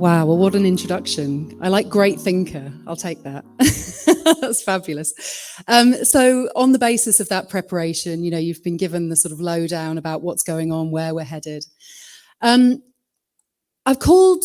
Wow, well, what an introduction. I like great thinker. I'll take that. That's fabulous. So on the basis of that preparation, you've been given the sort of lowdown about what's going on, where we're headed. I've called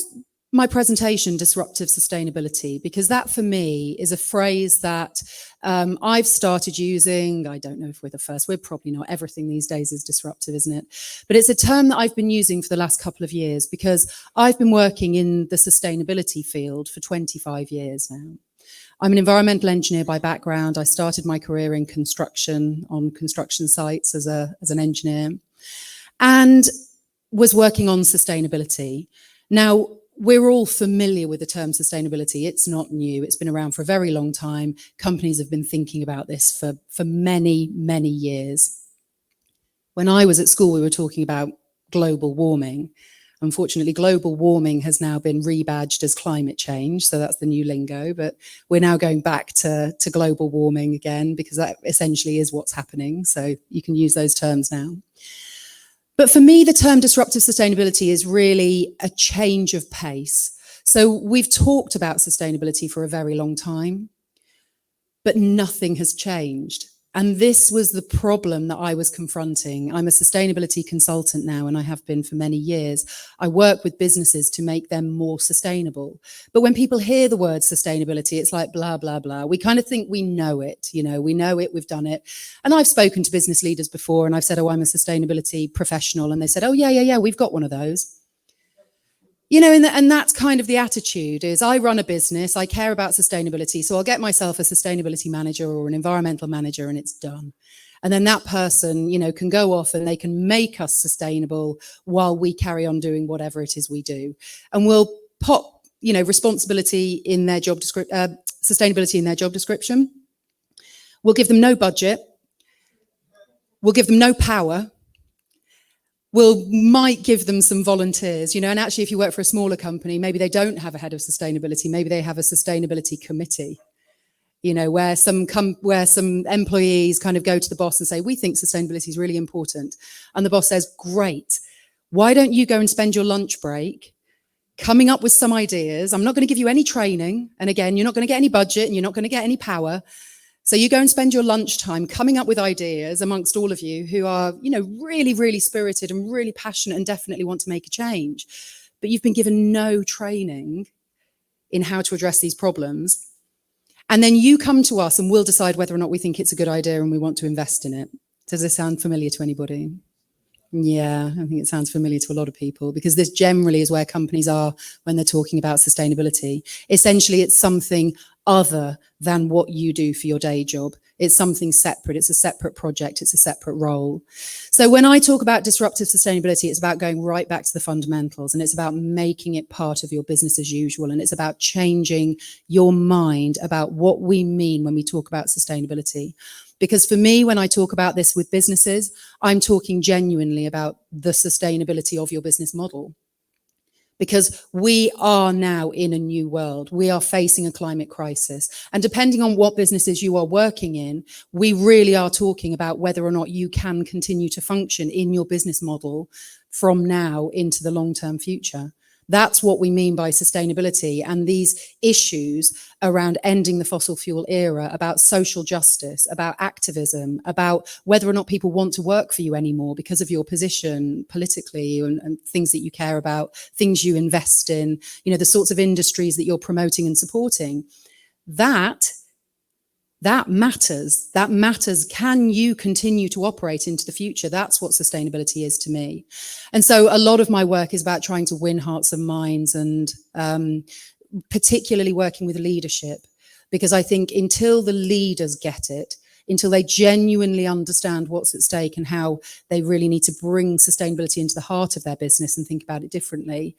my presentation Disruptive Sustainability because that for me is a phrase that I've started using. I don't know if we're the first, we're probably not. Everything these days is disruptive, isn't it? But it's a term that I've been using for the last couple of years because I've been working in the sustainability field for 25 years now. I'm an environmental engineer by background. I started my career in construction, on construction sites as an engineer, and was working on sustainability. Now, we're all familiar with the term sustainability. It's not new. It's been around for a very long time. Companies have been thinking about this for many, many years. When I was at school, we were talking about global warming. Unfortunately, global warming has now been rebadged as climate change, so that's the new lingo, but we're now going back to global warming again because that essentially is what's happening, so you can use those terms now. But for me, the term disruptive sustainability is really a change of pace. So we've talked about sustainability for a very long time, but nothing has changed. And this was the problem that I was confronting. I'm a sustainability consultant now, and I have been for many years. I work with businesses to make them more sustainable. But when people hear the word sustainability, it's like blah, blah, blah. We kind of think we know it, we know it, we've done it. And I've spoken to business leaders before and I've said, oh, I'm a sustainability professional. And they said, oh, yeah, we've got one of those. And that's kind of the attitude is I run a business, I care about sustainability, so I'll get myself a sustainability manager or an environmental manager and it's done. And then that person, can go off and they can make us sustainable while we carry on doing whatever it is we do. And we'll pop, responsibility in their job description, sustainability in their job description. We'll give them no budget. We'll give them no power. Might give them some volunteers, and actually if you work for a smaller company, maybe they don't have a head of sustainability, maybe they have a sustainability committee, where some employees kind of go to the boss and say, we think sustainability is really important. And the boss says, great, why don't you go and spend your lunch break coming up with some ideas? I'm not going to give you any training. And again, you're not going to get any budget and you're not going to get any power. So you go and spend your lunchtime coming up with ideas amongst all of you who are, really, really spirited and really passionate and definitely want to make a change. But you've been given no training in how to address these problems. And then you come to us and we'll decide whether or not we think it's a good idea and we want to invest in it. Does this sound familiar to anybody? Yeah, I think it sounds familiar to a lot of people because this generally is where companies are when they're talking about sustainability. Essentially, it's something other than what you do for your day job. It's something separate. It's a separate project. It's a separate role. So when I talk about disruptive sustainability, it's about going right back to the fundamentals and it's about making it part of your business as usual. And it's about changing your mind about what we mean when we talk about sustainability. Because for me, when I talk about this with businesses, I'm talking genuinely about the sustainability of your business model. Because we are now in a new world. We are facing a climate crisis. And depending on what businesses you are working in, we really are talking about whether or not you can continue to function in your business model from now into the long-term future. That's what we mean by sustainability. And these issues around ending the fossil fuel era, about social justice, about activism, about whether or not people want to work for you anymore because of your position politically and things that you care about, things you invest in, the sorts of industries that you're promoting and supporting. That matters. That matters. Can you continue to operate into the future? That's what sustainability is to me. And so a lot of my work is about trying to win hearts and minds and particularly working with leadership, because I think until the leaders get it, until they genuinely understand what's at stake and how they really need to bring sustainability into the heart of their business and think about it differently,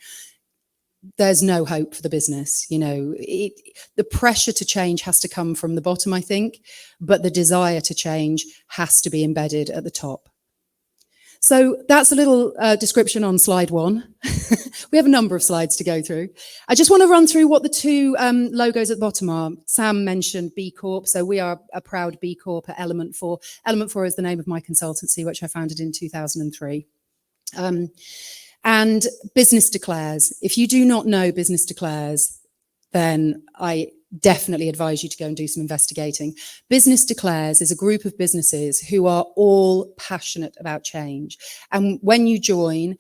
there's no hope for the business. The pressure to change has to come from the bottom, I think, but the desire to change has to be embedded at the top. So that's a little description on slide 1. We have a number of slides to go through. I just want to run through what the two logos at the bottom are. Sam mentioned B Corp, so we are a proud B Corp at Element 4. Element 4 is the name of my consultancy, which I founded in 2003. And business declares. If you do not know business declares, then I definitely advise you to go and do some investigating. Business Declares is a group of businesses who are all passionate about change. And when you join,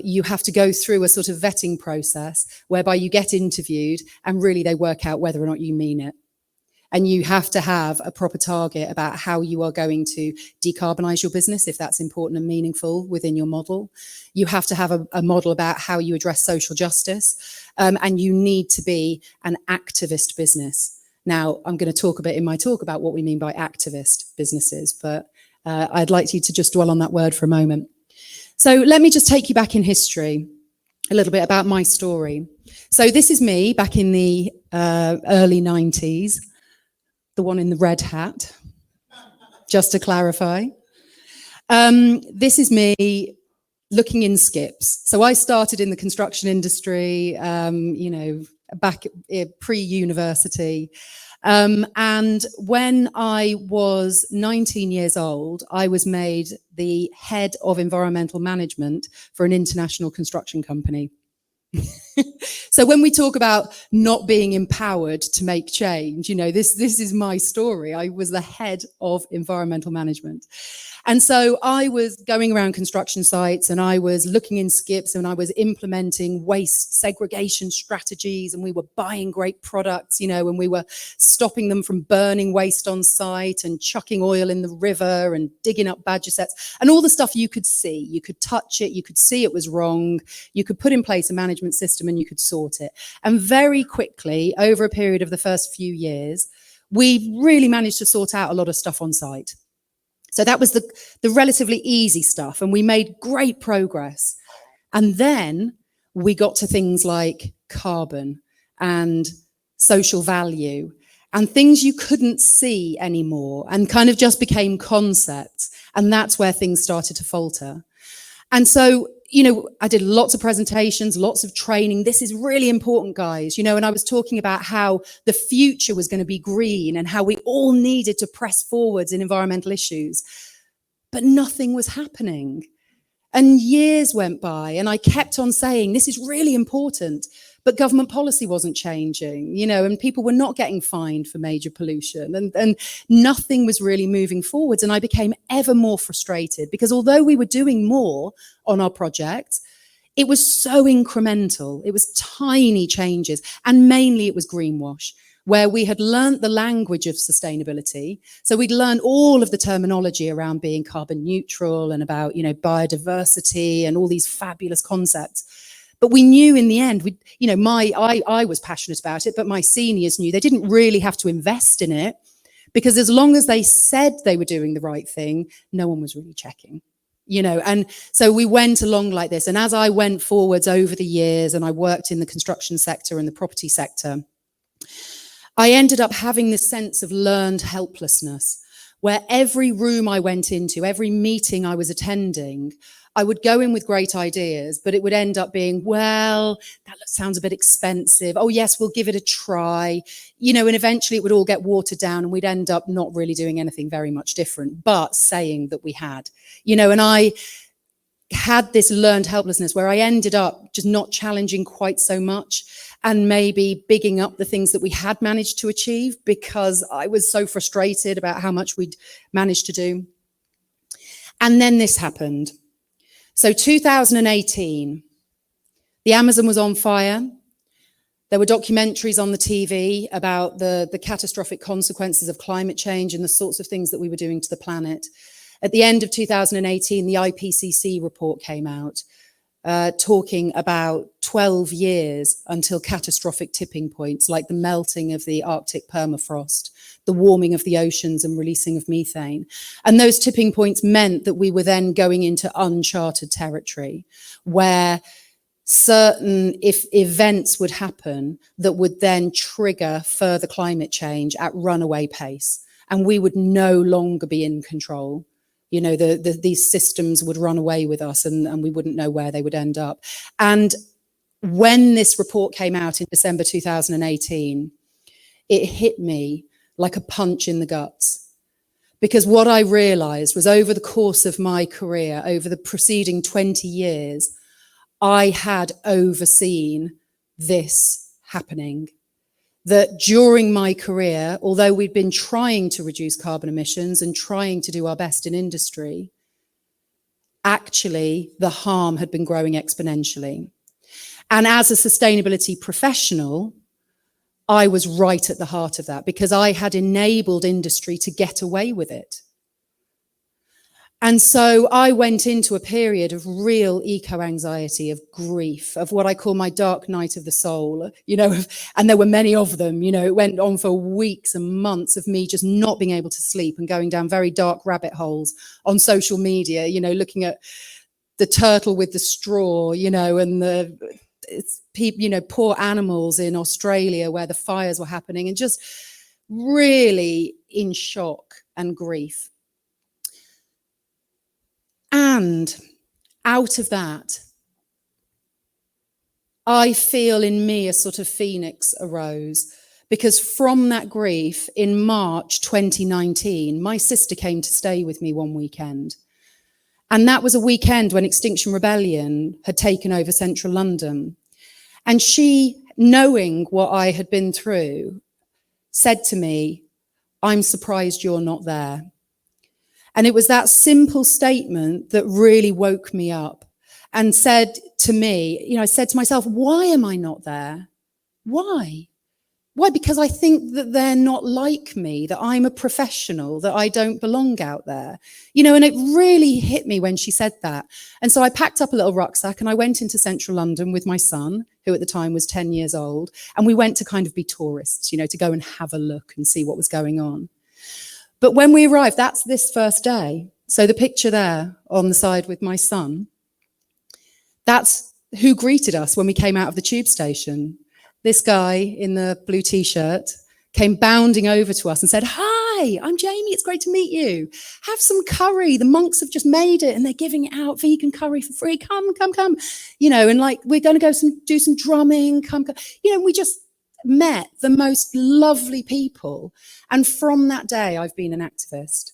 you have to go through a sort of vetting process whereby you get interviewed and really they work out whether or not you mean it. And you have to have a proper target about how you are going to decarbonize your business, if that's important and meaningful within your model. You have to have a model about how you address social justice. And you need to be an activist business. Now, I'm going to talk a bit in my talk about what we mean by activist businesses, but I'd like you to just dwell on that word for a moment. So let me just take you back in history, a little bit about my story. So this is me back in the early 90s. The one in the red hat, just to clarify. This is me looking in skips. So I started in the construction industry, back pre-university. And when I was 19 years old, I was made the head of environmental management for an international construction company. So when we talk about not being empowered to make change, this is my story. I was the head of environmental management. And so I was going around construction sites and I was looking in skips and I was implementing waste segregation strategies, and we were buying great products, and we were stopping them from burning waste on site and chucking oil in the river and digging up badger sets and all the stuff you could see. You could touch it, you could see it was wrong, you could put in place a management system and you could sort it. And very quickly, over a period of the first few years, we really managed to sort out a lot of stuff on site. So that was the relatively easy stuff, and we made great progress. And then we got to things like carbon and social value and things you couldn't see anymore and kind of just became concepts. And that's where things started to falter. And so, I did lots of presentations, lots of training. This is really important, guys, and I was talking about how the future was going to be green and how we all needed to press forwards in environmental issues. But nothing was happening. And years went by and I kept on saying, this is really important. But government policy wasn't changing, and people were not getting fined for major pollution and nothing was really moving forwards. And I became ever more frustrated because although we were doing more on our project, it was so incremental. It was tiny changes. And mainly it was greenwash, where we had learned the language of sustainability. So we'd learned all of the terminology around being carbon neutral and about, biodiversity and all these fabulous concepts. But we knew in the end, I was passionate about it, but my seniors knew they didn't really have to invest in it because as long as they said they were doing the right thing, no one was really checking, and so we went along like this. And as I went forwards over the years and I worked in the construction sector and the property sector, I ended up having this sense of learned helplessness where every room I went into, every meeting I was attending, I would go in with great ideas, but it would end up being, well, that sounds a bit expensive. Oh, yes, we'll give it a try. And eventually it would all get watered down and we'd end up not really doing anything very much different, but saying that we had, and I had this learned helplessness where I ended up just not challenging quite so much and maybe bigging up the things that we had managed to achieve because I was so frustrated about how much we'd managed to do. And then this happened. So 2018, the Amazon was on fire. There were documentaries on the TV about the catastrophic consequences of climate change and the sorts of things that we were doing to the planet. At the end of 2018, the IPCC report came out, talking about 12 years until catastrophic tipping points like the melting of the Arctic permafrost, the warming of the oceans and releasing of methane. And those tipping points meant that we were then going into uncharted territory where certain events would happen that would then trigger further climate change at runaway pace. And we would no longer be in control. These systems would run away with us and we wouldn't know where they would end up. And when this report came out in December 2018, it hit me like a punch in the guts. Because what I realized was over the course of my career, over the preceding 20 years, I had overseen this happening. That during my career, although we'd been trying to reduce carbon emissions and trying to do our best in industry, actually the harm had been growing exponentially. And as a sustainability professional, I was right at the heart of that because I had enabled industry to get away with it. And so I went into a period of real eco-anxiety, of grief, of what I call my dark night of the soul, and there were many of them. It went on for weeks and months of me just not being able to sleep and going down very dark rabbit holes on social media, looking at the turtle with the straw, and poor animals in Australia where the fires were happening, and just really in shock and grief. And out of that, I feel in me a sort of phoenix arose, because from that grief in March 2019, my sister came to stay with me one weekend. And that was a weekend when Extinction Rebellion had taken over central London. And she, knowing what I had been through, said to me, "I'm surprised you're not there." And it was that simple statement that really woke me up and said to me, I said to myself, why am I not there? Why? Why? Because I think that they're not like me, that I'm a professional, that I don't belong out there. And it really hit me when she said that. And so I packed up a little rucksack and I went into central London with my son, who at the time was 10 years old. And we went to kind of be tourists, to go and have a look and see what was going on. But when we arrived, that's this first day. So the picture there on the side with my son, that's who greeted us when we came out of the tube station. This guy in the blue t-shirt came bounding over to us and said, "Hi, I'm Jamie. It's great to meet you. Have some curry. The monks have just made it and they're giving it out, vegan curry for free. Come. And we're going to go do some drumming. Come. We just met the most lovely people. And from that day, I've been an activist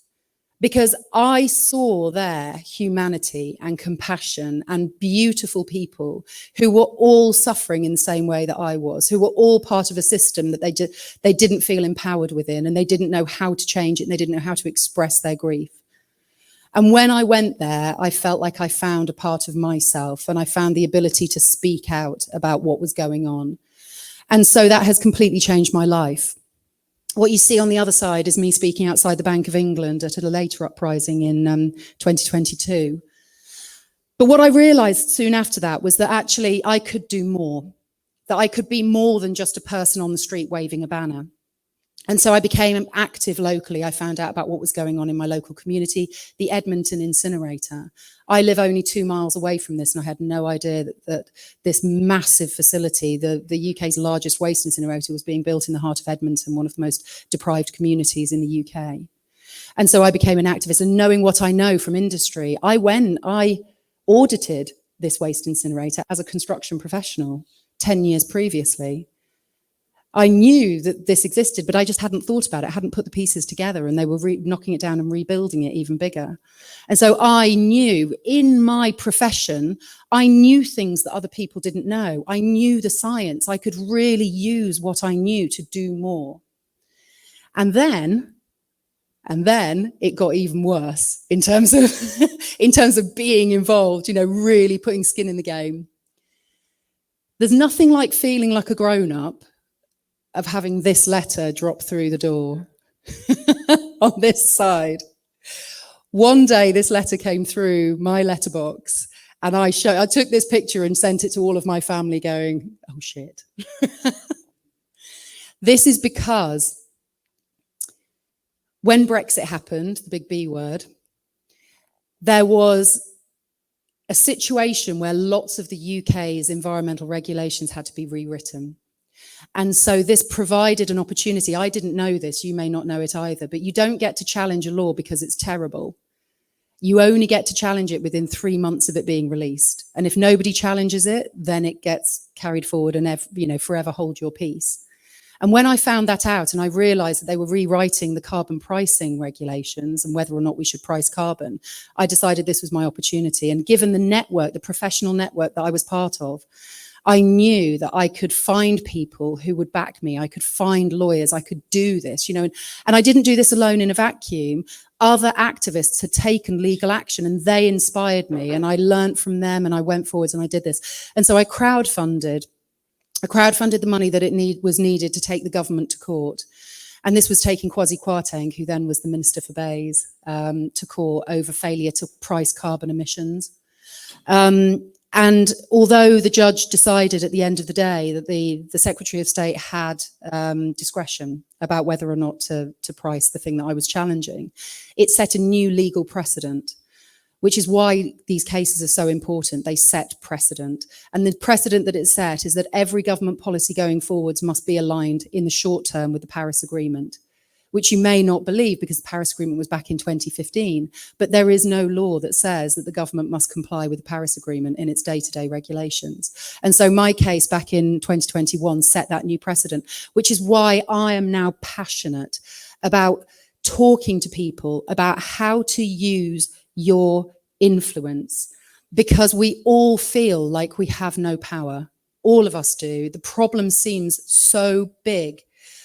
because I saw there humanity and compassion and beautiful people who were all suffering in the same way that I was, who were all part of a system that they didn't feel empowered within, and they didn't know how to change it, and they didn't know how to express their grief. And when I went there, I felt like I found a part of myself, and I found the ability to speak out about what was going on. And so that has completely changed my life. What you see on the other side is me speaking outside the Bank of England at a later uprising in 2022. But what I realized soon after that was that actually I could do more, that I could be more than just a person on the street waving a banner. And so I became active locally. I found out about what was going on in my local community, the Edmonton incinerator. I live only 2 miles away from this, and I had no idea that this massive facility, the UK's largest waste incinerator, was being built in the heart of Edmonton, one of the most deprived communities in the UK. And so I became an activist, and knowing what I know from industry, I audited this waste incinerator as a construction professional 10 years previously. I knew that this existed, but I just hadn't thought about it. I hadn't put the pieces together, and they were knocking it down and rebuilding it even bigger. And so I knew in my profession, I knew things that other people didn't know. I knew the science. I could really use what I knew to do more. And then it got even worse in terms of being involved, really putting skin in the game. There's nothing like feeling like a grown-up of having this letter drop through the door on this side. One day this letter came through my letterbox, and I took this picture and sent it to all of my family going, "Oh shit." This is because when Brexit happened, the big B word, there was a situation where lots of the UK's environmental regulations had to be rewritten. And so this provided an opportunity. I didn't know this, you may not know it either, but you don't get to challenge a law because it's terrible. You only get to challenge it within 3 months of it being released. And if nobody challenges it, then it gets carried forward and forever hold your peace. And when I found that out and I realized that they were rewriting the carbon pricing regulations and whether or not we should price carbon, I decided this was my opportunity. And given the network, the professional network that I was part of, I knew that I could find people who would back me. I could find lawyers. I could do this, you know, and I didn't do this alone in a vacuum. Other activists had taken legal action and they inspired me, and I learned from them and I went forwards and I did this. And so I crowdfunded the money that was needed to take the government to court. And this was taking Kwasi Kwarteng, who then was the Minister for Bays, to court over failure to price carbon emissions. And although the judge decided at the end of the day that the Secretary of State had discretion about whether or not to price the thing that I was challenging, it set a new legal precedent, which is why these cases are so important. They set precedent. And the precedent that it set is that every government policy going forwards must be aligned in the short term with the Paris Agreement, which you may not believe because the Paris Agreement was back in 2015, but there is no law that says that the government must comply with the Paris Agreement in its day-to-day regulations. And so my case back in 2021 set that new precedent, which is why I am now passionate about talking to people about how to use your influence, because we all feel like we have no power. All of us do. The problem seems so big.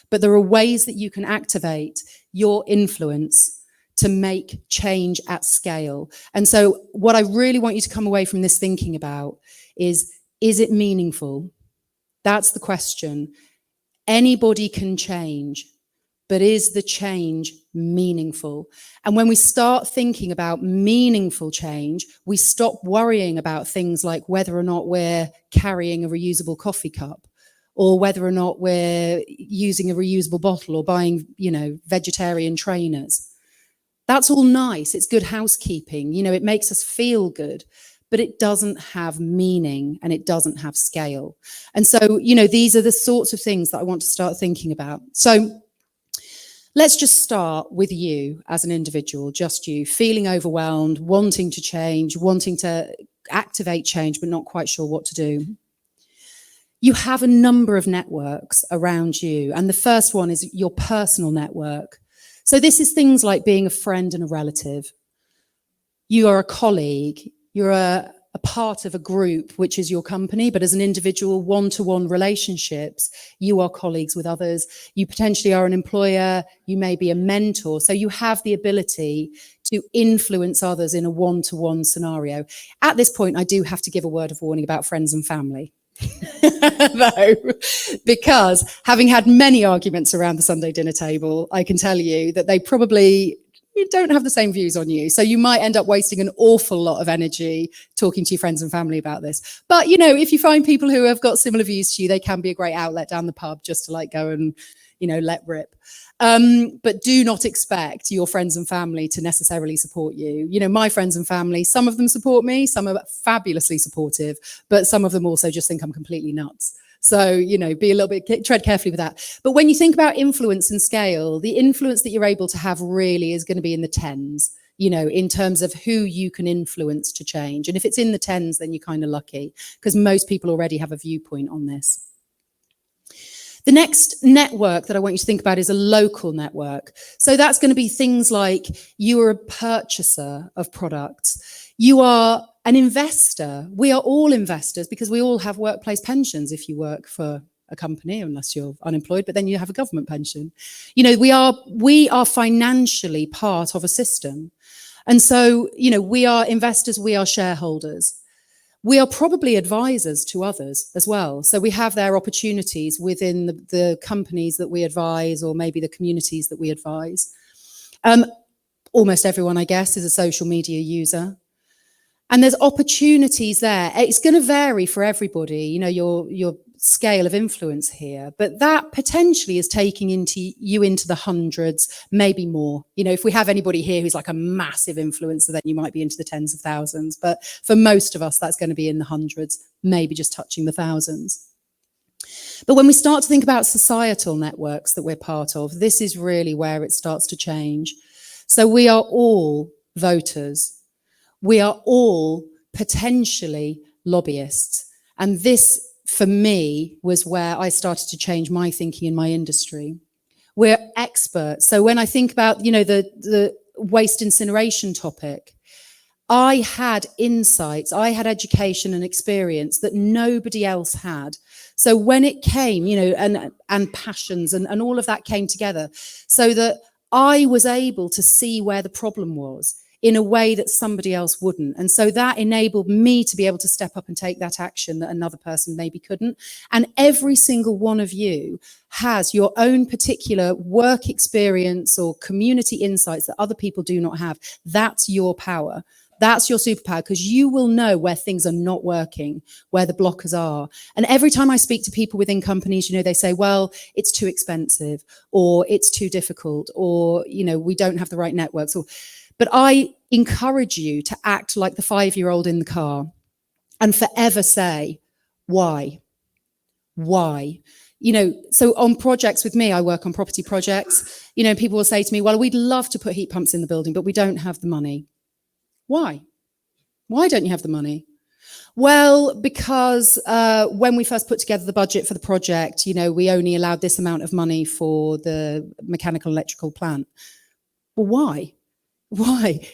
But there are ways that you can activate your influence to make change at scale. And so what I really want you to come away from this thinking about is it meaningful? That's the question. Anybody can change, but is the change meaningful? And when we start thinking about meaningful change, we stop worrying about things like whether or not we're carrying a reusable coffee cup, or whether or not we're using a reusable bottle or buying, you know, vegetarian trainers. That's all nice. It's good housekeeping. You know, it makes us feel good, but it doesn't have meaning and it doesn't have scale. And so, you know, these are the sorts of things that I want to start thinking about. So let's just start with you as an individual, just you, feeling overwhelmed, wanting to change, wanting to activate change, but not quite sure what to do. You have a number of networks around you, and the first one is your personal network. So this is things like being a friend and a relative. You are a colleague, you're a part of a group, which is your company, but as an individual, one-to-one relationships, you are colleagues with others. You potentially are an employer, you may be a mentor. So you have the ability to influence others in a one-to-one scenario. At this point, I do have to give a word of warning about friends and family. Though, because having had many arguments around the Sunday dinner table, I can tell you that they probably don't have the same views on you. So you might end up wasting an awful lot of energy talking to your friends and family about this. But, you know, if you find people who have got similar views to you, they can be a great outlet down the pub just to like go and, you know, let rip. But do not expect your friends and family to necessarily support you. You know, my friends and family, some of them support me, some are fabulously supportive, but some of them also just think I'm completely nuts. So, you know, be a little bit, tread carefully with that. But when you think about influence and scale, the influence that you're able to have really is going to be in the tens, you know, in terms of who you can influence to change. And if it's in the tens, then you're kind of lucky because most people already have a viewpoint on this. The next network that I want you to think about is a local network. So that's going to be things like you are a purchaser of products. You are an investor. We are all investors because we all have workplace pensions if you work for a company, unless you're unemployed, but then you have a government pension. You know, we are financially part of a system. And so, you know, we are investors, we are shareholders. We are probably advisors to others as well. So we have their opportunities within the companies that we advise, or maybe the communities that we advise. Almost everyone, I guess, is a social media user. And there's opportunities there. It's going to vary for everybody, you know, your scale of influence here, but that potentially is taking you into the hundreds, maybe more. You know, if we have anybody here who's like a massive influencer, then you might be into the tens of thousands. But for most of us, that's going to be in the hundreds, maybe just touching the thousands. But when we start to think about societal networks that we're part of, this is really where it starts to change. So we are all voters. We are all potentially lobbyists. And this for me, was where I started to change my thinking in my industry. We're experts. So when I think about, the waste incineration topic, I had insights, I had education and experience that nobody else had. So when it came, and passions and all of that came together, so that I was able to see where the problem was in a way that somebody else wouldn't. And so that enabled me to be able to step up and take that action that another person maybe couldn't. And every single one of you has your own particular work experience or community insights that other people do not have. That's your power. That's your superpower, because you will know where things are not working, where the blockers are. And every time I speak to people within companies, they say, well, it's too expensive, or it's too difficult, or, we don't have the right networks. But I encourage you to act like the 5-year-old in the car and forever say, why? Why? So on projects with me, I work on property projects, people will say to me, well, we'd love to put heat pumps in the building, but we don't have the money. Why? Why don't you have the money? Well, because when we first put together the budget for the project, we only allowed this amount of money for the mechanical electrical plant. Well, why? Why?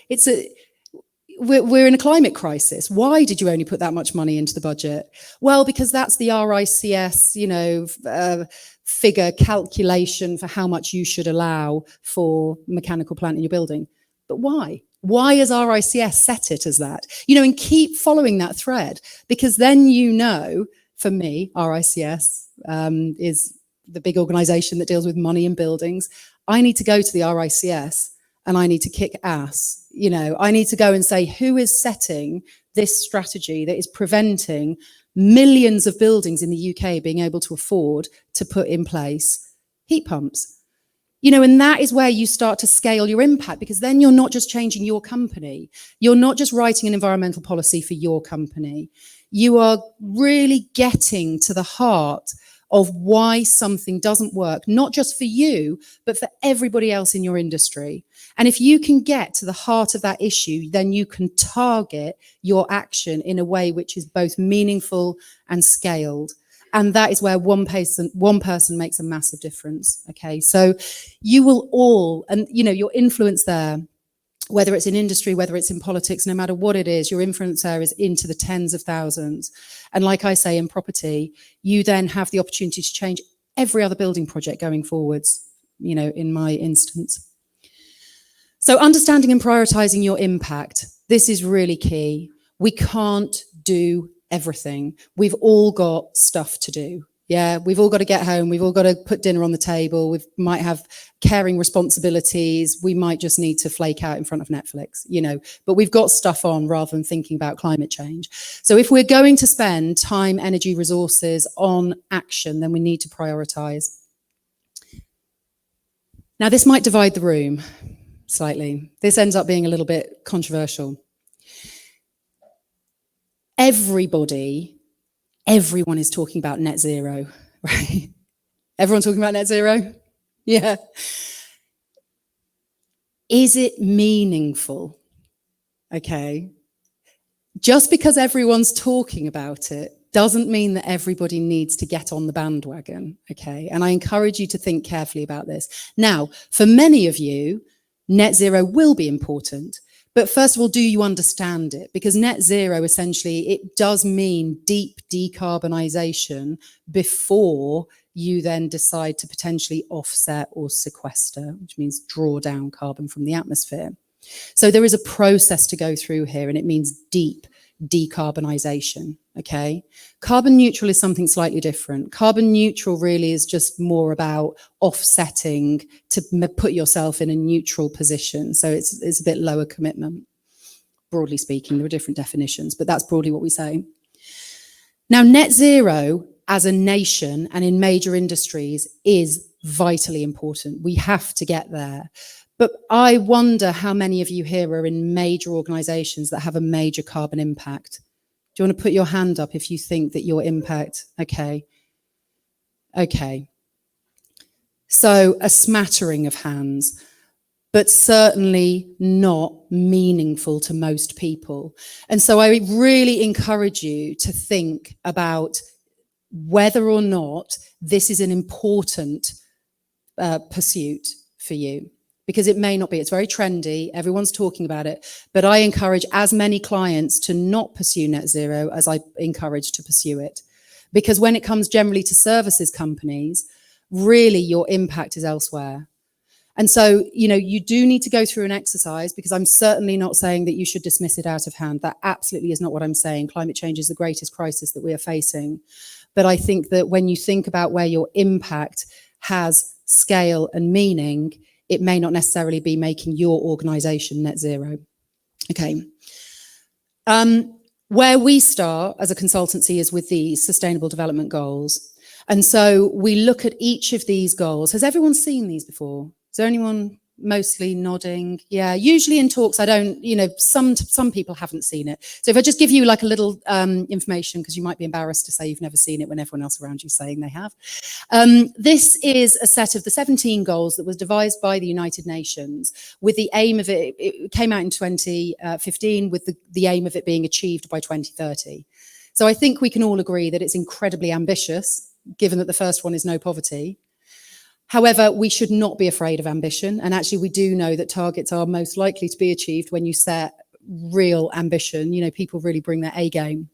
We're in a climate crisis. Why did you only put that much money into the budget? Well, because that's the RICS, figure calculation for how much you should allow for mechanical plant in your building. But why? Why has RICS set it as that? And keep following that thread, because then for me, RICS is the big organization that deals with money in buildings. I need to go to the RICS and I need to kick ass. I need to go and say, who is setting this strategy that is preventing millions of buildings in the UK being able to afford to put in place heat pumps? And that is where you start to scale your impact, because then you're not just changing your company. You're not just writing an environmental policy for your company. You are really getting to the heart of why something doesn't work, not just for you, but for everybody else in your industry. And if you can get to the heart of that issue, then you can target your action in a way which is both meaningful and scaled. And that is where one person makes a massive difference. Okay, so you will all, and your influence there, whether it's in industry, whether it's in politics, no matter what it is, your influence there is into the tens of thousands. And like I say, in property, you then have the opportunity to change every other building project going forwards, in my instance. So understanding and prioritizing your impact, this is really key. We can't do everything. We've all got stuff to do. Yeah, we've all got to get home. We've all got to put dinner on the table. We might have caring responsibilities. We might just need to flake out in front of Netflix, but we've got stuff on rather than thinking about climate change. So if we're going to spend time, energy, resources on action, then we need to prioritize. Now, this might divide the room slightly. This ends up being a little bit controversial. Everyone is talking about net zero, right? Everyone's talking about net zero? Yeah. Is it meaningful? Okay. Just because everyone's talking about it doesn't mean that everybody needs to get on the bandwagon, okay? And I encourage you to think carefully about this. Now, for many of you, net zero will be important. But first of all, do you understand it? Because net zero, essentially, it does mean deep decarbonisation before you then decide to potentially offset or sequester, which means draw down carbon from the atmosphere. So there is a process to go through here, and it means deep decarbonisation, okay? Carbon neutral is something slightly different. Carbon neutral really is just more about offsetting to put yourself in a neutral position. So it's a bit lower commitment, broadly speaking. There are different definitions, but that's broadly what we say. Now, net zero as a nation and in major industries is vitally important. We have to get there. But I wonder how many of you here are in major organisations that have a major carbon impact. Do you want to put your hand up if you think that your impact, okay. So a smattering of hands, but certainly not meaningful to most people. And so I really encourage you to think about whether or not this is an important pursuit for you. Because it may not be. It's very trendy. Everyone's talking about it. But I encourage as many clients to not pursue net zero as I encourage to pursue it. Because when it comes generally to services companies, really your impact is elsewhere. And so, you know, you do need to go through an exercise, because I'm certainly not saying that you should dismiss it out of hand. That absolutely is not what I'm saying. Climate change is the greatest crisis that we are facing. But I think that when you think about where your impact has scale and meaning, it may not necessarily be making your organization net zero. Okay. Where we start as a consultancy is with the Sustainable Development Goals. And so we look at each of these goals. Has everyone seen these before? Is there anyone mostly nodding? Yeah, usually in talks, I don't, you know, some people haven't seen it. So if I just give you like a little information, because you might be embarrassed to say you've never seen it when everyone else around you is saying they have. This is a set of the 17 goals that was devised by the United Nations with the aim of it came out in 2015 with the aim of it being achieved by 2030. So I think we can all agree that it's incredibly ambitious, given that the first one is no poverty. However, we should not be afraid of ambition. And actually, we do know that targets are most likely to be achieved when you set real ambition. You know, people really bring their A game.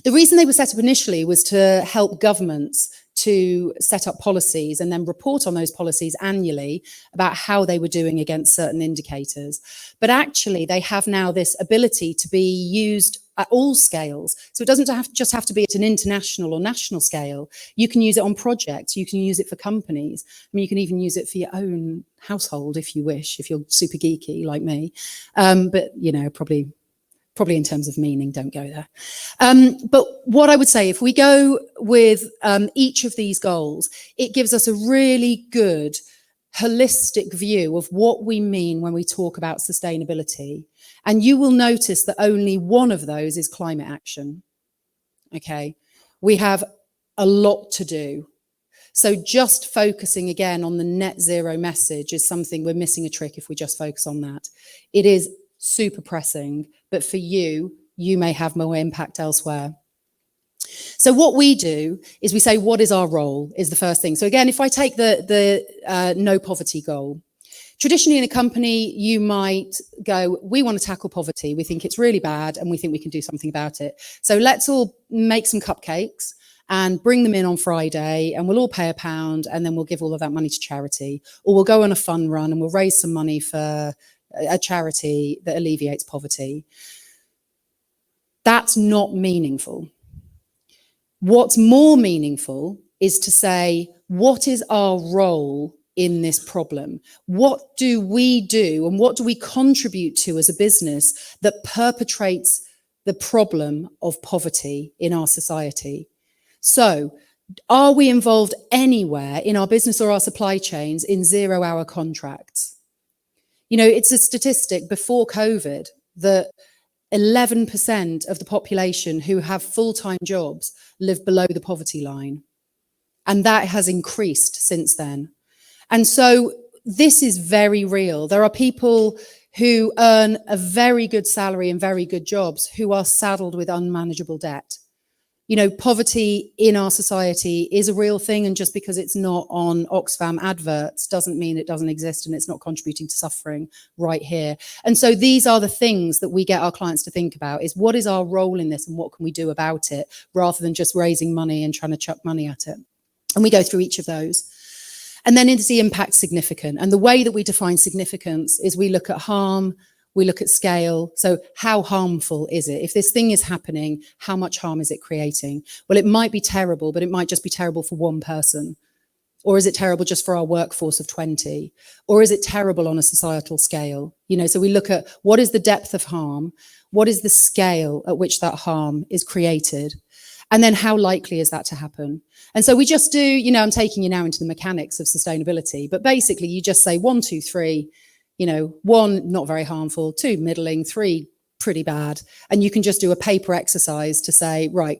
The reason they were set up initially was to help governments to set up policies and then report on those policies annually about how they were doing against certain indicators. But actually, they have now this ability to be used at all scales. So it doesn't just have to be at an international or national scale. You can use it on projects. You can use it for companies. I mean, you can even use it for your own household if you wish, if you're super geeky like me. But, you know, probably in terms of meaning, don't go there. But what I would say, if we go with each of these goals, it gives us a really good holistic view of what we mean when we talk about sustainability. And you will notice that only one of those is climate action. Okay, we have a lot to do. So just focusing again on the net zero message is something we're missing a trick if we just focus on that. It is super pressing, but for you, you may have more impact elsewhere. So what we do is we say, what is our role is the first thing. So again, if I take the no poverty goal, traditionally in a company, you might go, we want to tackle poverty. We think it's really bad and we think we can do something about it. So let's all make some cupcakes and bring them in on Friday and we'll all pay £1 and then we'll give all of that money to charity. Or we'll go on a fun run and we'll raise some money for a charity that alleviates poverty. That's not meaningful. What's more meaningful is to say, what is our role in this problem? What do we do and what do we contribute to as a business that perpetrates the problem of poverty in our society? So, are we involved anywhere in our business or our supply chains in 0-hour contracts? You know, it's a statistic before COVID that 11% of the population who have full-time jobs live below the poverty line. And that has increased since then. And so this is very real. There are people who earn a very good salary and very good jobs who are saddled with unmanageable debt. You know, poverty in our society is a real thing, and just because it's not on Oxfam adverts doesn't mean it doesn't exist and it's not contributing to suffering right here. And so these are the things that we get our clients to think about, is what is our role in this and what can we do about it, rather than just raising money and trying to chuck money at it. And we go through each of those. And then is the impact significant? And the way that we define significance is we look at harm, we look at scale. So how harmful is it? If this thing is happening, how much harm is it creating? Well, it might be terrible, but it might just be terrible for one person. Or is it terrible just for our workforce of 20? Or is it terrible on a societal scale? You know, so we look at what is the depth of harm? What is the scale at which that harm is created? And then how likely is that to happen? And so we just do, you know, I'm taking you now into the mechanics of sustainability, but basically you just say 1, 2, 3, you know, 1, not very harmful, 2, middling, 3, pretty bad. And you can just do a paper exercise to say, right,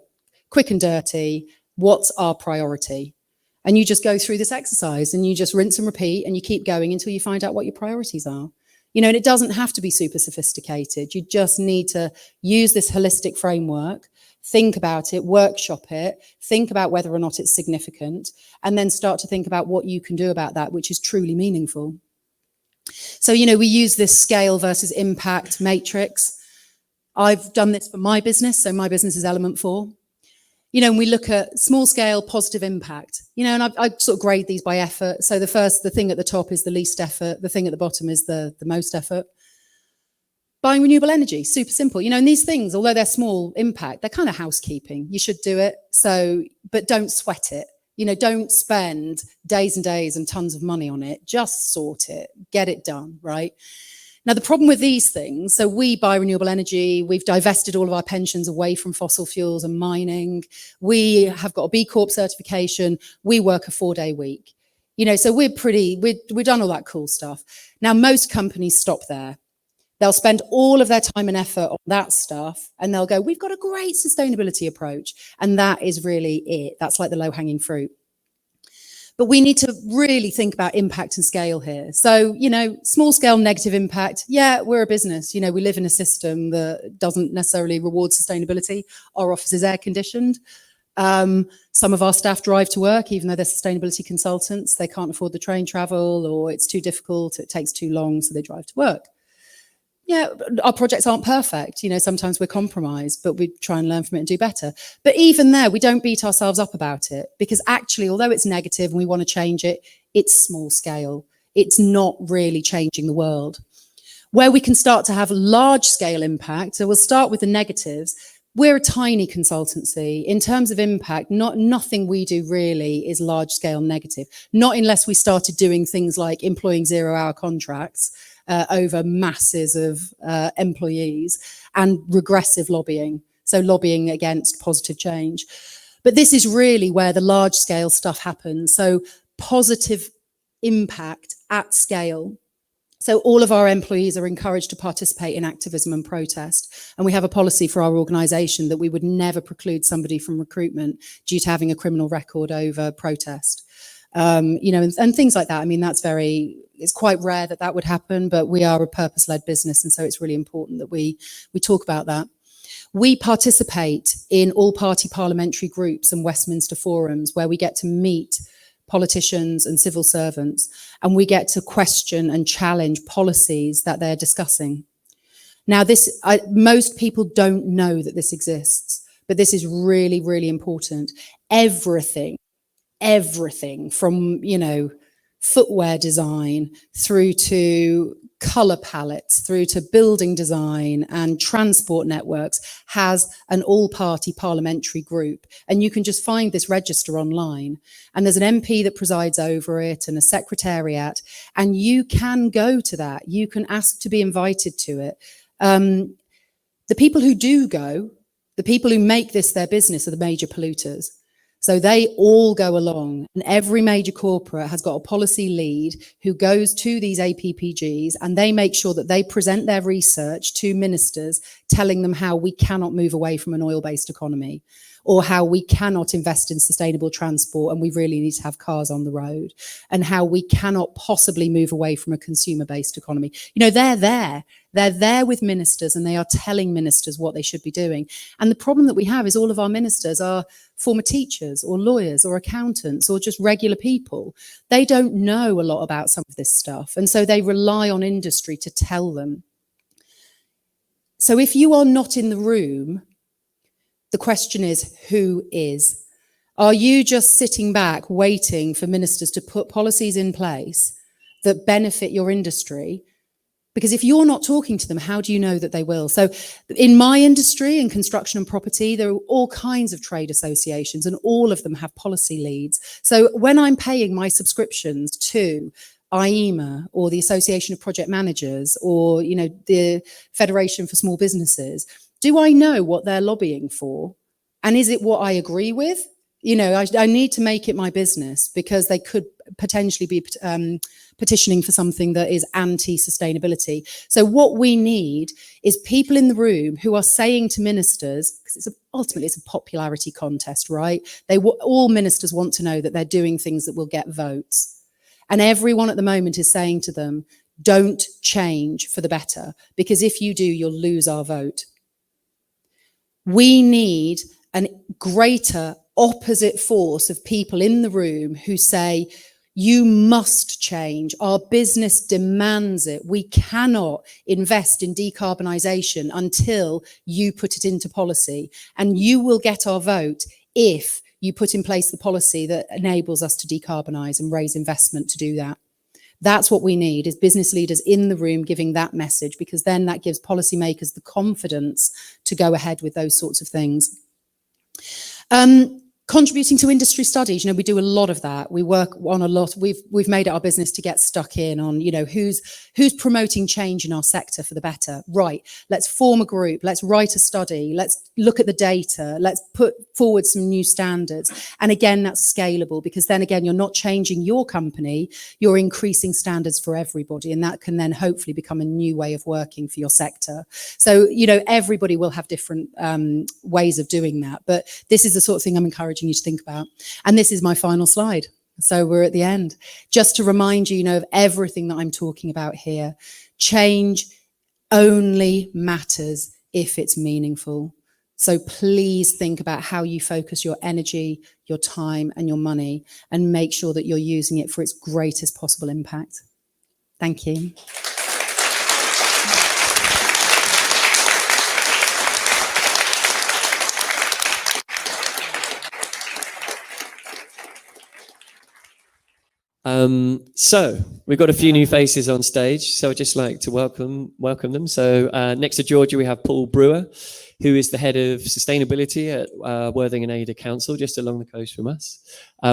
quick and dirty, what's our priority? And you just go through this exercise and you just rinse and repeat and you keep going until you find out what your priorities are. You know, and it doesn't have to be super sophisticated. You just need to use this holistic framework, think about it, workshop it, think about whether or not it's significant, and then start to think about what you can do about that, which is truly meaningful. So, we use this scale versus impact matrix. I've done this for my business. So my business is Element 4. And we look at small scale positive impact, and I sort of grade these by effort. So the thing at the top is the least effort. The thing at the bottom is the most effort. Buying renewable energy, super simple. And these things, although they're small impact, they're kind of housekeeping. You should do it. So, but don't sweat it. Don't spend days and days and tons of money on it. Just sort it, get it done, right? Now, the problem with these things, so we buy renewable energy, we've divested all of our pensions away from fossil fuels and mining, we have got a B Corp certification, we work a 4-day week. So we've done all that cool stuff. Now, most companies stop there. They'll spend all of their time and effort on that stuff, and they'll go, we've got a great sustainability approach. And that is really it. That's like the low-hanging fruit. But we need to really think about impact and scale here. So, small scale negative impact. Yeah, we're a business. We live in a system that doesn't necessarily reward sustainability. Our office is air conditioned. Some of our staff drive to work, even though they're sustainability consultants. They can't afford the train travel, or it's too difficult, it takes too long, so they drive to work. Yeah, our projects aren't perfect. Sometimes we're compromised, but we try and learn from it and do better. But even there, we don't beat ourselves up about it, because actually, although it's negative and we want to change it, it's small scale. It's not really changing the world. Where we can start to have large scale impact, so we'll start with the negatives. We're a tiny consultancy. In terms of impact, nothing we do really is large scale negative, not unless we started doing things like employing 0-hour contracts over masses of employees, and regressive lobbying. So lobbying against positive change. But this is really where the large scale stuff happens. So positive impact at scale. So all of our employees are encouraged to participate in activism and protest. And we have a policy for our organisation that we would never preclude somebody from recruitment due to having a criminal record over protest. And things like that. It's quite rare that would happen, but we are a purpose-led business. And so it's really important that we talk about that. We participate in all-party parliamentary groups and Westminster forums where we get to meet politicians and civil servants, and we get to question and challenge policies that they're discussing. Now, most people don't know that this exists, but this is really, really important. Everything from, footwear design through to color palettes, through to building design and transport networks has an all-party parliamentary group. And you can just find this register online. And there's an MP that presides over it and a secretariat. And you can go to that. You can ask to be invited to it. The people who do go, the people who make this their business, are the major polluters. So they all go along, and every major corporate has got a policy lead who goes to these APPGs, and they make sure that they present their research to ministers, telling them how we cannot move away from an oil-based economy, or how we cannot invest in sustainable transport and we really need to have cars on the road, and how we cannot possibly move away from a consumer-based economy. They're there with ministers, and they are telling ministers what they should be doing. And the problem that we have is all of our ministers are former teachers or lawyers or accountants or just regular people. They don't know a lot about some of this stuff. And so they rely on industry to tell them. So if you are not in the room, the question is, who is? Are you just sitting back waiting for ministers to put policies in place that benefit your industry? Because if you're not talking to them, how do you know that they will? So in my industry, in construction and property, there are all kinds of trade associations, and all of them have policy leads. So when I'm paying my subscriptions to IEMA or the Association of Project Managers or, the Federation for Small Businesses, do I know what they're lobbying for? And is it what I agree with? I need to make it my business, because they could potentially be petitioning for something that is anti-sustainability. So what we need is people in the room who are saying to ministers, because ultimately it's a popularity contest, right? All ministers want to know that they're doing things that will get votes. And everyone at the moment is saying to them, don't change for the better, because if you do, you'll lose our vote. We need a greater opposite force of people in the room who say, you must change. Our business demands it. We cannot invest in decarbonisation until you put it into policy. And you will get our vote if you put in place the policy that enables us to decarbonise and raise investment to do that. That's what we need, is business leaders in the room giving that message, because then that gives policymakers the confidence to go ahead with those sorts of things. Contributing to industry studies, we do a lot of that. We work on a lot. We've made it our business to get stuck in on, who's promoting change in our sector for the better. Right, let's form a group, let's write a study, let's look at the data, let's put forward some new standards. And again, that's scalable, because then again, you're not changing your company, you're increasing standards for everybody. And that can then hopefully become a new way of working for your sector. So, everybody will have different ways of doing that. But this is the sort of thing I'm encouraging you to think about. And this is my final slide. So we're at the end. Just to remind you, of everything that I'm talking about here. Change only matters if it's meaningful. So please think about how you focus your energy, your time, and your money, and make sure that you're using it for its greatest possible impact. Thank you. So we've got a few new faces on stage, so I'd just like to welcome them. So next to Georgia, we have Paul Brewer, who is the head of sustainability at Worthing and Ada Council, just along the coast from us.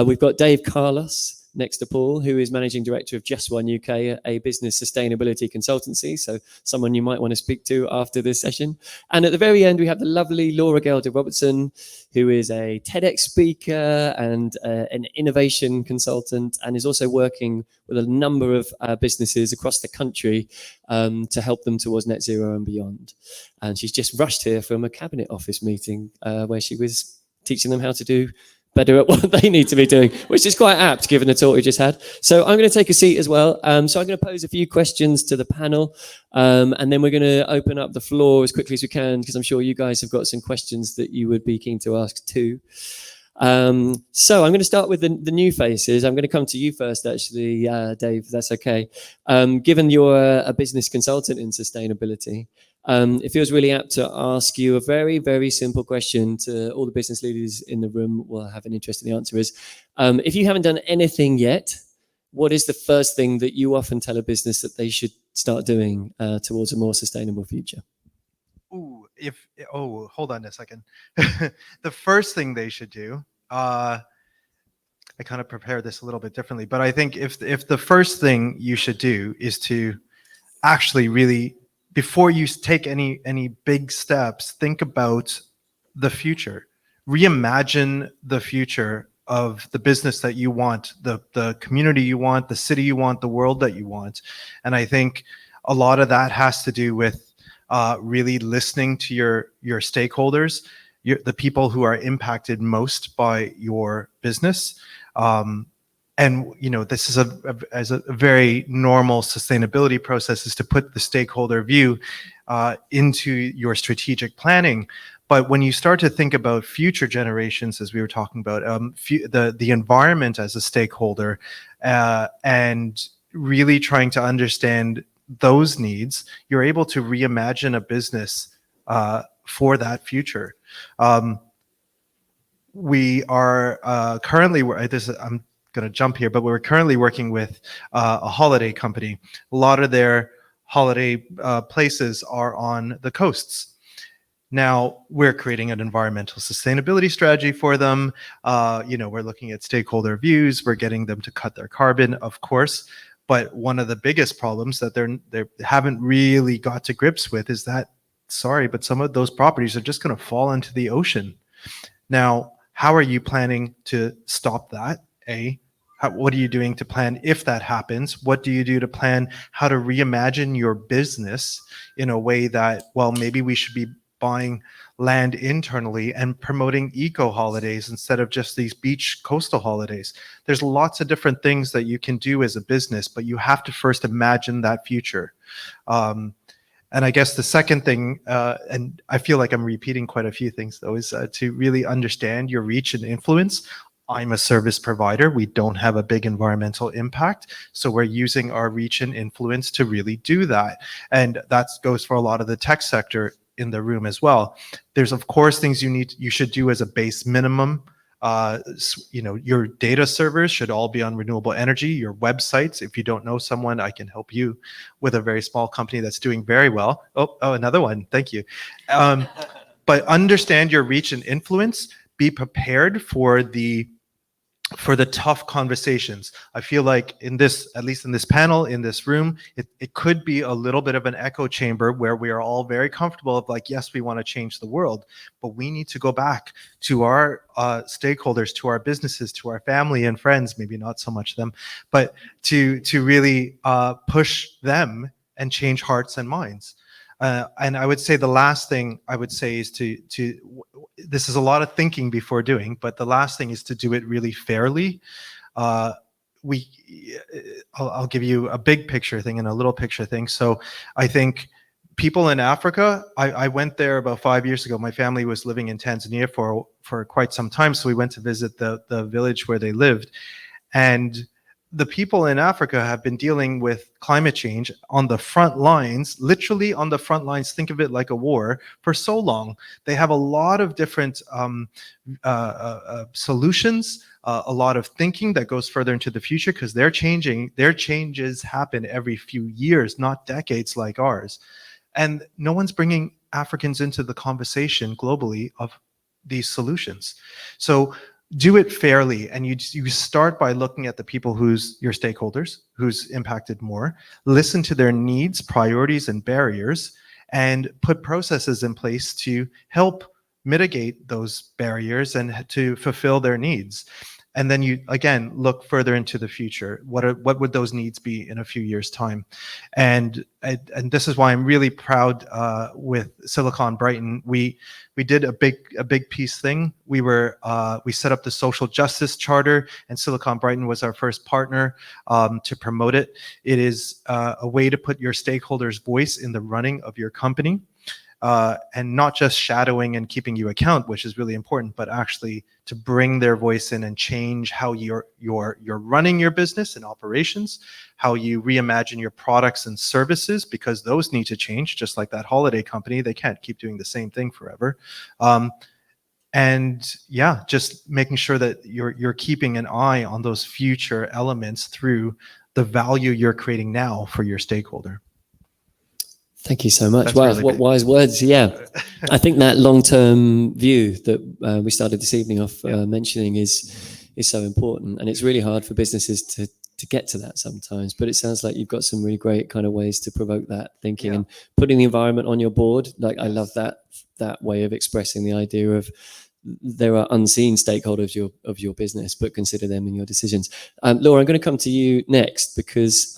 We've got Dave Carlos next to Paul, who is managing director of Just One UK, a business sustainability consultancy, so someone you might want to speak to after this session. And at the very end, we have the lovely Laura Gelder Robertson, who is a TEDx speaker and an innovation consultant, and is also working with a number of businesses across the country to help them towards net zero and beyond. And she's just rushed here from a cabinet office meeting where she was teaching them how to do better at what they need to be doing, which is quite apt given the talk we just had. So I'm going to take a seat as well. So I'm going to pose a few questions to the panel, and then we're going to open up the floor as quickly as we can, because I'm sure you guys have got some questions that you would be keen to ask too. So I'm going to start with the new faces. I'm going to come to you first, actually, Dave, if that's okay. Given you're a business consultant in sustainability, it feels really apt to ask you a very, very simple question to all the business leaders in the room. Will have an interest in the answer is, if you haven't done anything yet, what is the first thing that you often tell a business that they should start doing towards a more sustainable future? Hold on a second. The first thing they should do, I kind of prepared this a little bit differently, but I think if the first thing you should do is to actually really, before you take any big steps, think about the future. Reimagine the future of the business that you want, the community you want, the city you want, the world that you want. And I think a lot of that has to do with really listening to your stakeholders, the people who are impacted most by your business. And this is a very normal sustainability process, is to put the stakeholder view into your strategic planning. But when you start to think about future generations, as we were talking about, the environment as a stakeholder, and really trying to understand those needs, you're able to reimagine a business for that future. We are currently, I'm going to jump here, but we're currently working with a holiday company. A lot of their holiday places are on the coasts. Now we're creating an environmental sustainability strategy for them. We're looking at stakeholder views. We're getting them to cut their carbon, of course. But one of the biggest problems that they haven't really got to grips with is that, sorry, but some of those properties are just going to fall into the ocean. Now, how are you planning to stop that? What are you doing to plan if that happens? What do you do to plan how to reimagine your business in a way that, well, maybe we should be buying land internally and promoting eco holidays instead of just these beach coastal holidays. There's lots of different things that you can do as a business, but you have to first imagine that future. And I guess the second thing, and I feel like I'm repeating quite a few things though, is to really understand your reach and influence. I'm a service provider. We don't have a big environmental impact. So we're using our reach and influence to really do that. And that goes for a lot of the tech sector in the room as well. There's of course things you should do as a base minimum. Your data servers should all be on renewable energy. Your websites, if you don't know someone, I can help you with a very small company that's doing very well. Oh, another one. Thank you. But understand your reach and influence. Be prepared for the tough conversations. I feel like at least in this panel, in this room, it could be a little bit of an echo chamber where we are all very comfortable of like, yes, we want to change the world, but we need to go back to our stakeholders, to our businesses, to our family and friends, maybe not so much them, but to really push them and change hearts and minds. And I would say the last thing I would say is this is a lot of thinking before doing, but the last thing is to do it really fairly. I'll give you a big picture thing and a little picture thing. So I think people in Africa, I went there about 5 years ago. My family was living in Tanzania for quite some time. So we went to visit the village where they lived. And the people in Africa have been dealing with climate change on the front lines, literally on the front lines, think of it like a war, for so long. They have a lot of different solutions, a lot of thinking that goes further into the future because their changes happen every few years, not decades like ours. And no one's bringing Africans into the conversation globally of these solutions. So do it fairly, and you start by looking at the people who's your stakeholders, who's impacted more, listen to their needs, priorities, and barriers, and put processes in place to help mitigate those barriers and to fulfill their needs. And then you, again, look further into the future. What would those needs be in a few years' time? And this is why I'm really proud with Silicon Brighton. We did a big piece thing. We set up the social justice charter, and Silicon Brighton was our first partner to promote it. It is a way to put your stakeholders' voice in the running of your company. And not just shadowing and keeping you account, which is really important, but actually to bring their voice in and change how you're running your business and operations, how you reimagine your products and services, because those need to change, just like that holiday company. They can't keep doing the same thing forever. And yeah, just making sure that you're keeping an eye on those future elements through the value you're creating now for your stakeholder. Thank you so much. That's Wow, really what big. wise words. Yeah. I think that long-term view that we started this evening off mentioning is so important. And it's really hard for businesses to get to that sometimes. But it sounds like you've got some really great kind of ways to provoke that thinking and putting the environment on your board. Like, I love that way of expressing the idea of there are unseen stakeholders of your business, but consider them in your decisions. Laura, I'm going to come to you next because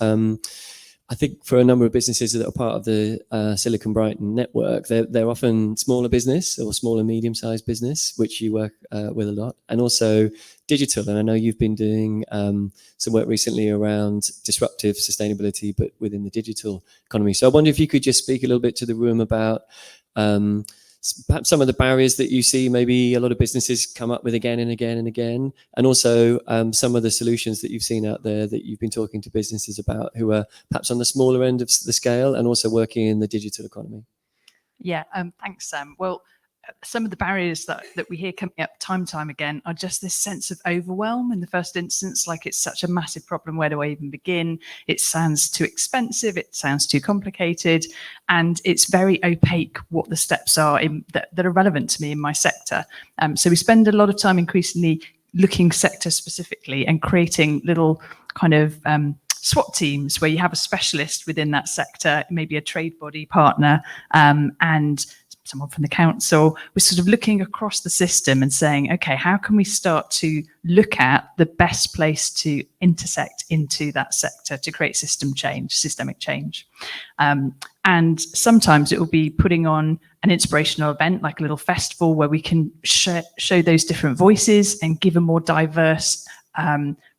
I think for a number of businesses that are part of the Silicon Brighton network, they're often smaller business or smaller medium-sized business, which you work with a lot, and also digital. And I know you've been doing some work recently around disruptive sustainability, but within the digital economy. So I wonder if you could just speak a little bit to the room about perhaps some of the barriers that you see maybe a lot of businesses come up with again and again and again, and also some of the solutions that you've seen out there that you've been talking to businesses about who are perhaps on the smaller end of the scale and also working in the digital economy. Yeah, thanks, Sam. Well, some of the barriers that we hear coming up time and time again are just this sense of overwhelm in the first instance, like it's such a massive problem. Where do I even begin? It sounds too expensive. It sounds too complicated. And it's very opaque what the steps are that are relevant to me in my sector. So we spend a lot of time increasingly looking sector specifically and creating little kind of SWAT teams where you have a specialist within that sector, maybe a trade body partner, and someone from the council. We're sort of looking across the system and saying, okay, how can we start to look at the best place to intersect into that sector to create systemic change? And sometimes it will be putting on an inspirational event, like a little festival where we can show those different voices and give a more diverse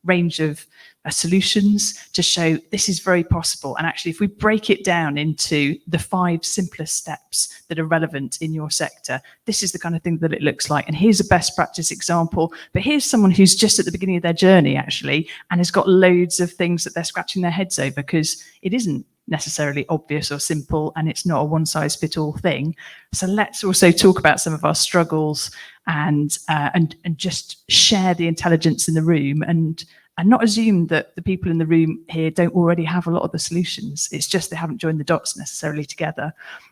range of solutions to show this is very possible. And actually, if we break it down into the 5 simplest steps that are relevant in your sector, this is the kind of thing that it looks like. And here's a best practice example, but here's someone who's just at the beginning of their journey, actually, and has got loads of things that they're scratching their heads over, because it isn't necessarily obvious or simple, and it's not a one-size-fits-all thing. So let's also talk about some of our struggles and just share the intelligence in the room, and not assume that the people in the room here don't already have a lot of the solutions. It's just they haven't joined the dots necessarily together.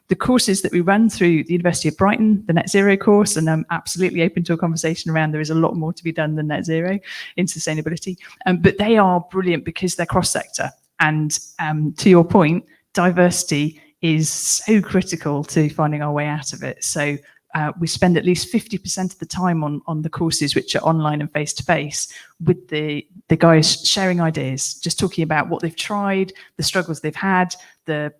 The courses that we run through the University of Brighton, the Net Zero course, and I'm absolutely open to a conversation around, there is a lot more to be done than Net Zero in sustainability, but they are brilliant because they're cross-sector. And to your point, diversity is so critical to finding our way out of it. So we spend at least 50% of the time on the courses which are online and face-to-face with the guys sharing ideas, just talking about what they've tried, the struggles they've had, the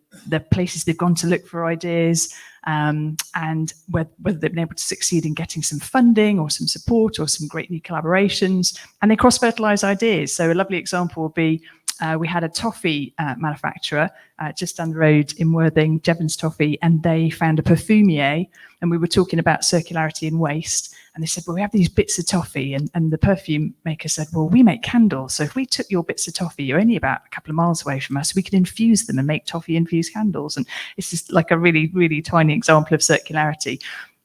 places they've gone to look for ideas, and whether they've been able to succeed in getting some funding or some support or some great new collaborations. And they cross-fertilise ideas. So a lovely example would be, we had a toffee manufacturer just down the road in Worthing, Jevons Toffee, and they found a perfumier, and we were talking about circularity and waste. And they said, well, we have these bits of toffee, and the perfume maker said, well, we make candles. So if we took your bits of toffee, you're only about a couple of miles away from us, we could infuse them and make toffee-infused candles. And it's just like a really, really tiny example of circularity.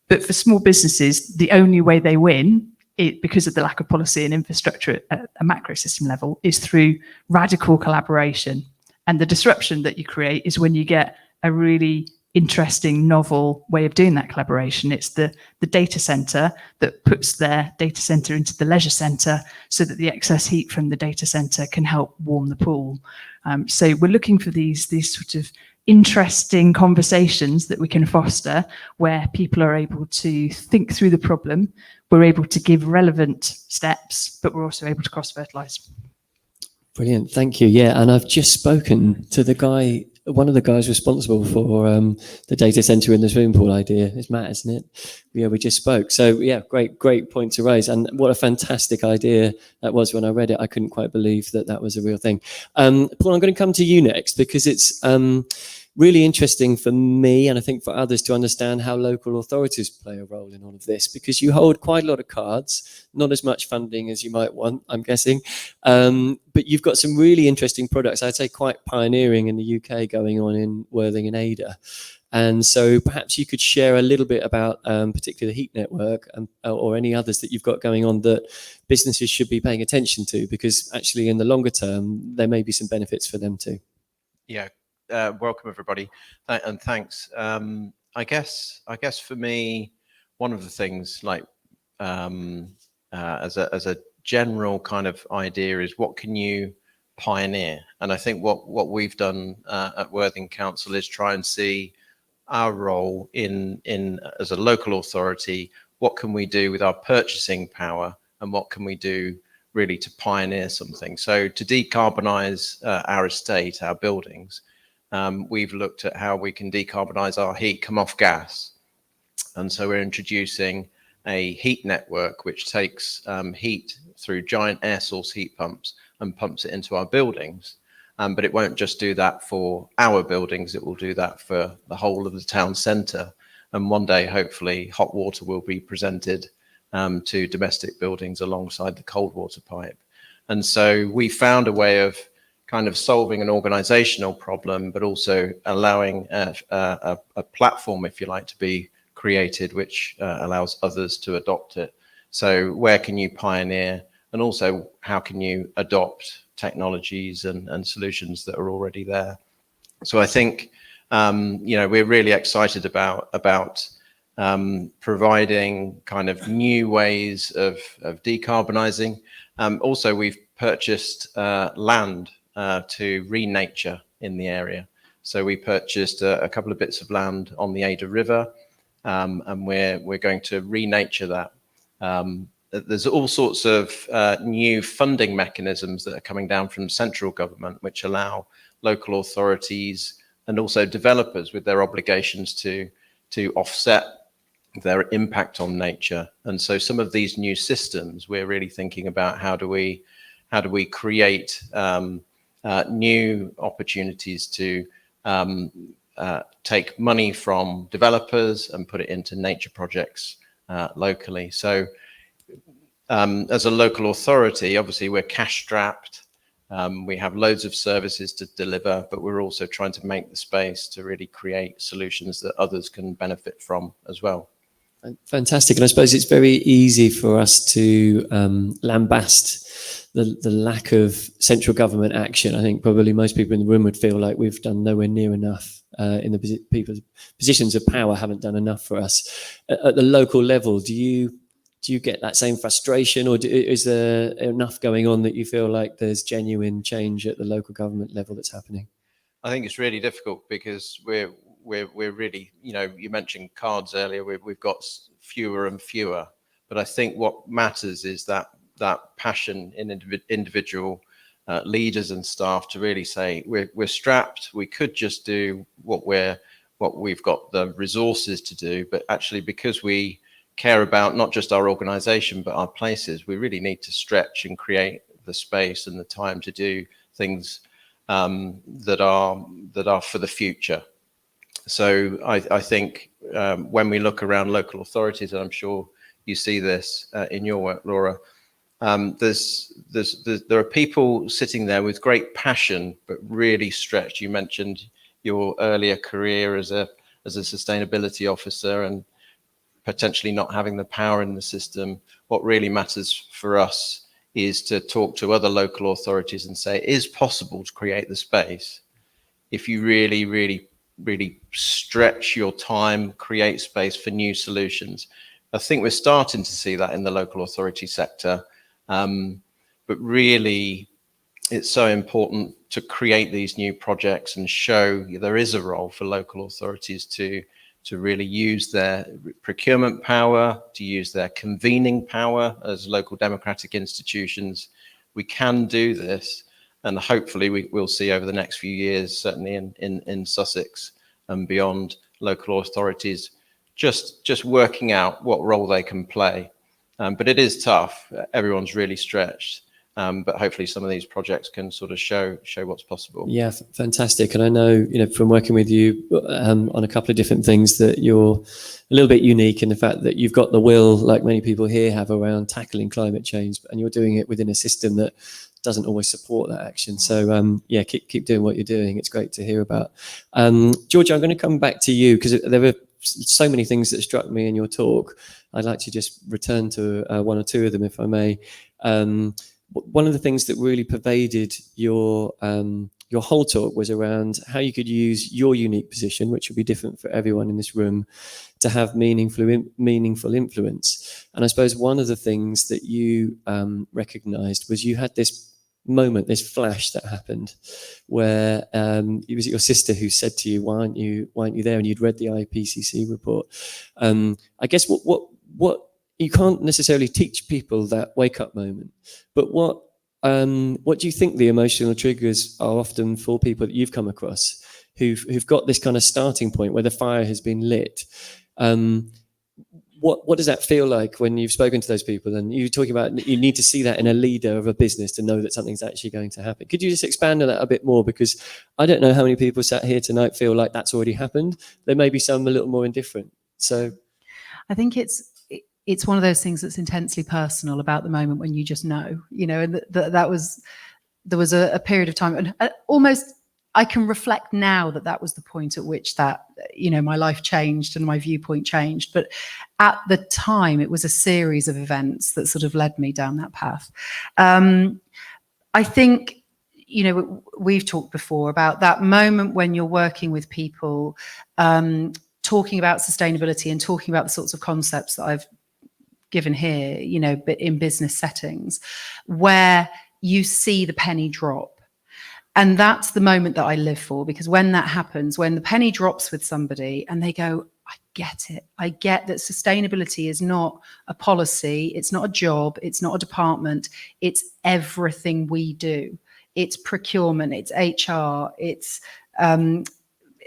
But for small businesses, the only way they win, because of the lack of policy and infrastructure at a macro system level, is through radical collaboration. And the disruption that you create is when you get a really interesting, novel way of doing that collaboration. It's the data center that puts their data center into the leisure center so that the excess heat from the data center can help warm the pool. So we're looking for these sort of interesting conversations that we can foster, where people are able to think through the problem, we're able to give relevant steps, but we're also able to cross-fertilise. Brilliant, thank you. Yeah, and I've just spoken to the guy, one of the guys responsible for the data center in the swimming pool idea. It's Matt, isn't it? Yeah, we just spoke. So yeah, great point to raise. And what a fantastic idea that was. When I read it, I couldn't quite believe that was a real thing. Paul, I'm going to come to you next, because it's really interesting for me, and I think for others, to understand how local authorities play a role in all of this, because you hold quite a lot of cards, not as much funding as you might want, I'm guessing, but you've got some really interesting products, I'd say quite pioneering in the UK, going on in Worthing and Ada. And so perhaps you could share a little bit about particularly the heat network, or any others that you've got going on that businesses should be paying attention to, because actually in the longer term, there may be some benefits for them too. Yeah. Welcome everybody, and thanks. I guess for me, one of the things, like as a general kind of idea, is what can you pioneer? And I think what we've done at Worthing Council is try and see our role in as a local authority. What can we do with our purchasing power, and what can we do really to pioneer something? So to decarbonize our estate, our buildings. We've looked at how we can decarbonize our heat, come off gas. And so we're introducing a heat network which takes heat through giant air source heat pumps and pumps it into our buildings. But it won't just do that for our buildings, it will do that for the whole of the town centre. And one day, hopefully, hot water will be presented to domestic buildings alongside the cold water pipe. And so we found a way of kind of solving an organizational problem, but also allowing a platform, if you like, to be created, which allows others to adopt it. So where can you pioneer, and also how can you adopt technologies and solutions that are already there? So I think, we're really excited about providing kind of new ways of decarbonizing. Also, we've purchased land to renature in the area. So we purchased a couple of bits of land on the Ada River, and we're going to renature that. There's all sorts of new funding mechanisms that are coming down from central government, which allow local authorities and also developers with their obligations to offset their impact on nature. And so some of these new systems, we're really thinking about how do we How do we create new opportunities to take money from developers and put it into nature projects locally? So as a local authority, obviously we're cash strapped. We have loads of services to deliver, but we're also trying to make the space to really create solutions that others can benefit from as well. Fantastic. And I suppose it's very easy for us to lambast the lack of central government action. I think probably most people in the room would feel like we've done nowhere near enough in the people's positions of power haven't done enough for us. At the local level, do you get that same frustration, or is there enough going on that you feel like there's genuine change at the local government level that's happening? I think it's really difficult because we're really, you mentioned cards earlier. We've got fewer and fewer, but I think what matters is that passion in individual leaders and staff to really say we're strapped. We could just do what we've got the resources to do, but actually because we care about not just our organization but our places, we really need to stretch and create the space and the time to do things that are for the future. So I think when we look around local authorities, and I'm sure you see this in your work, Laura, there are people sitting there with great passion but really stretched. You mentioned your earlier career as a sustainability officer and potentially not having the power in the system. What really matters for us is to talk to other local authorities and say, it is possible to create the space if you really, really, really stretch your time, create space for new solutions. I think we're starting to see that in the local authority sector, but really it's so important to create these new projects and show there is a role for local authorities to really use their procurement power, to use their convening power as local democratic institutions. We can do this, and hopefully we'll see over the next few years, certainly in Sussex and beyond, local authorities just working out what role they can play. But it is tough. Everyone's really stretched. But hopefully some of these projects can sort of show what's possible. Yeah, fantastic. And I know, from working with you on a couple of different things, that you're a little bit unique in the fact that you've got the will, like many people here have, around tackling climate change, and you're doing it within a system that doesn't always support that action. So keep doing what you're doing. It's great to hear about. Georgia, I'm going to come back to you because there were so many things that struck me in your talk. I'd like to just return to one or two of them, if I may. One of the things that really pervaded your whole talk was around how you could use your unique position, which would be different for everyone in this room, to have meaningful influence. And I suppose one of the things that you recognized was you had this moment, this flash that happened where it was your sister who said to you, why aren't you there? And you'd read the IPCC report. I guess what you can't necessarily teach people that wake up moment, but what do you think the emotional triggers are often for people that you've come across who've got this kind of starting point where the fire has been lit? What does that feel like when you've spoken to those people and you're talking about you need to see that in a leader of a business to know that something's actually going to happen? Could you just expand on that a bit more? Because I don't know how many people sat here tonight feel like that's already happened. There may be some a little more indifferent. So I think it's one of those things that's intensely personal about the moment when you just know, and there was a period of time, and almost I can reflect now that was the point at which that, my life changed and my viewpoint changed. But at the time, it was a series of events that sort of led me down that path. I think, we've talked before about that moment when you're working with people, talking about sustainability and talking about the sorts of concepts that I've given here, but in business settings where you see the penny drop. And that's the moment that I live for, because when that happens, when the penny drops with somebody and they go, I get it. I get that sustainability is not a policy. It's not a job. It's not a department. It's everything we do. It's procurement. It's HR. It's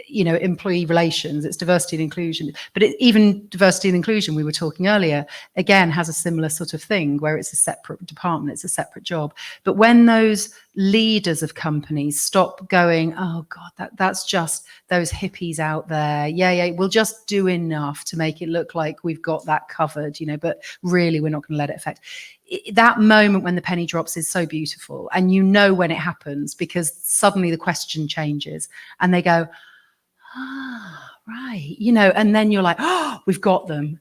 employee relations, it's diversity and inclusion. But even diversity and inclusion, we were talking earlier, again, has a similar sort of thing where it's a separate department, it's a separate job. But when those leaders of companies stop going, oh God, that's just those hippies out there. Yeah, we'll just do enough to make it look like we've got that covered, but really we're not going to let it affect. That moment when the penny drops is so beautiful. And when it happens, because suddenly the question changes and they go, right, and then you're like, oh, we've got them.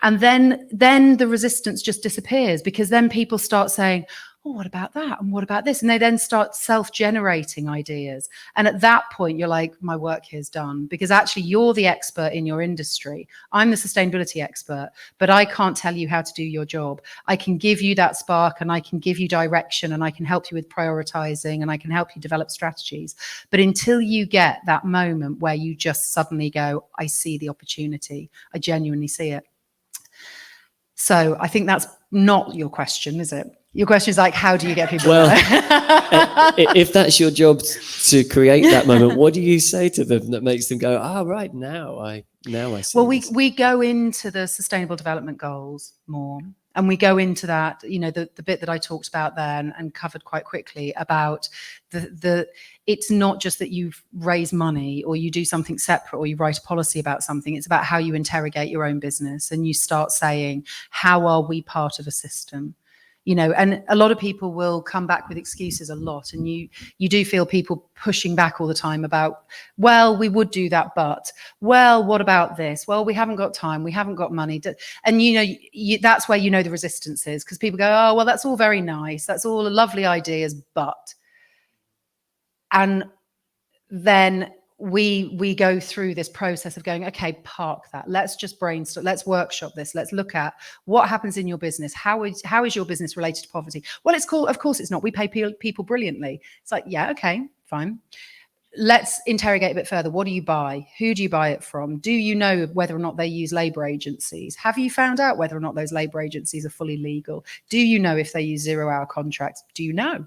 And then the resistance just disappears, because then people start saying, oh, what about that? And what about this? And they then start self-generating ideas. And at that point, you're like, my work here is done, because actually you're the expert in your industry. I'm the sustainability expert, but I can't tell you how to do your job. I can give you that spark, and I can give you direction, and I can help you with prioritizing, and I can help you develop strategies. But until you get that moment where you just suddenly go, I see the opportunity, I genuinely see it. So I think that's not your question, is it? Your question is like, how do you get people there? If that's your job to create that moment, what do you say to them that makes them go, right, now I see. Well, we go into the Sustainable Development Goals more, and we go into that, the bit that I talked about there and covered quite quickly about it's not just that you raise money or you do something separate or you write a policy about something. It's about how you interrogate your own business, and you start saying, how are we part of a system? And a lot of people will come back with excuses a lot. And you do feel people pushing back all the time about, well, we would do that, but, well, what about this? Well, we haven't got time. We haven't got money. And, that's where the resistance is, because people go, oh, well, that's all very nice. That's all lovely ideas, but. And then we go through this process of going, okay, park that. Let's just brainstorm. Let's workshop this. Let's look at what happens in your business. How is your business related to poverty? Well, it's cool. Of course it's not. We pay people brilliantly. It's like, yeah, okay, fine. Let's interrogate a bit further. What do you buy? Who do you buy it from? Do you know whether or not they use labor agencies? Have you found out whether or not those labor agencies are fully legal? Do you know if they use 0-hour contracts? Do you know?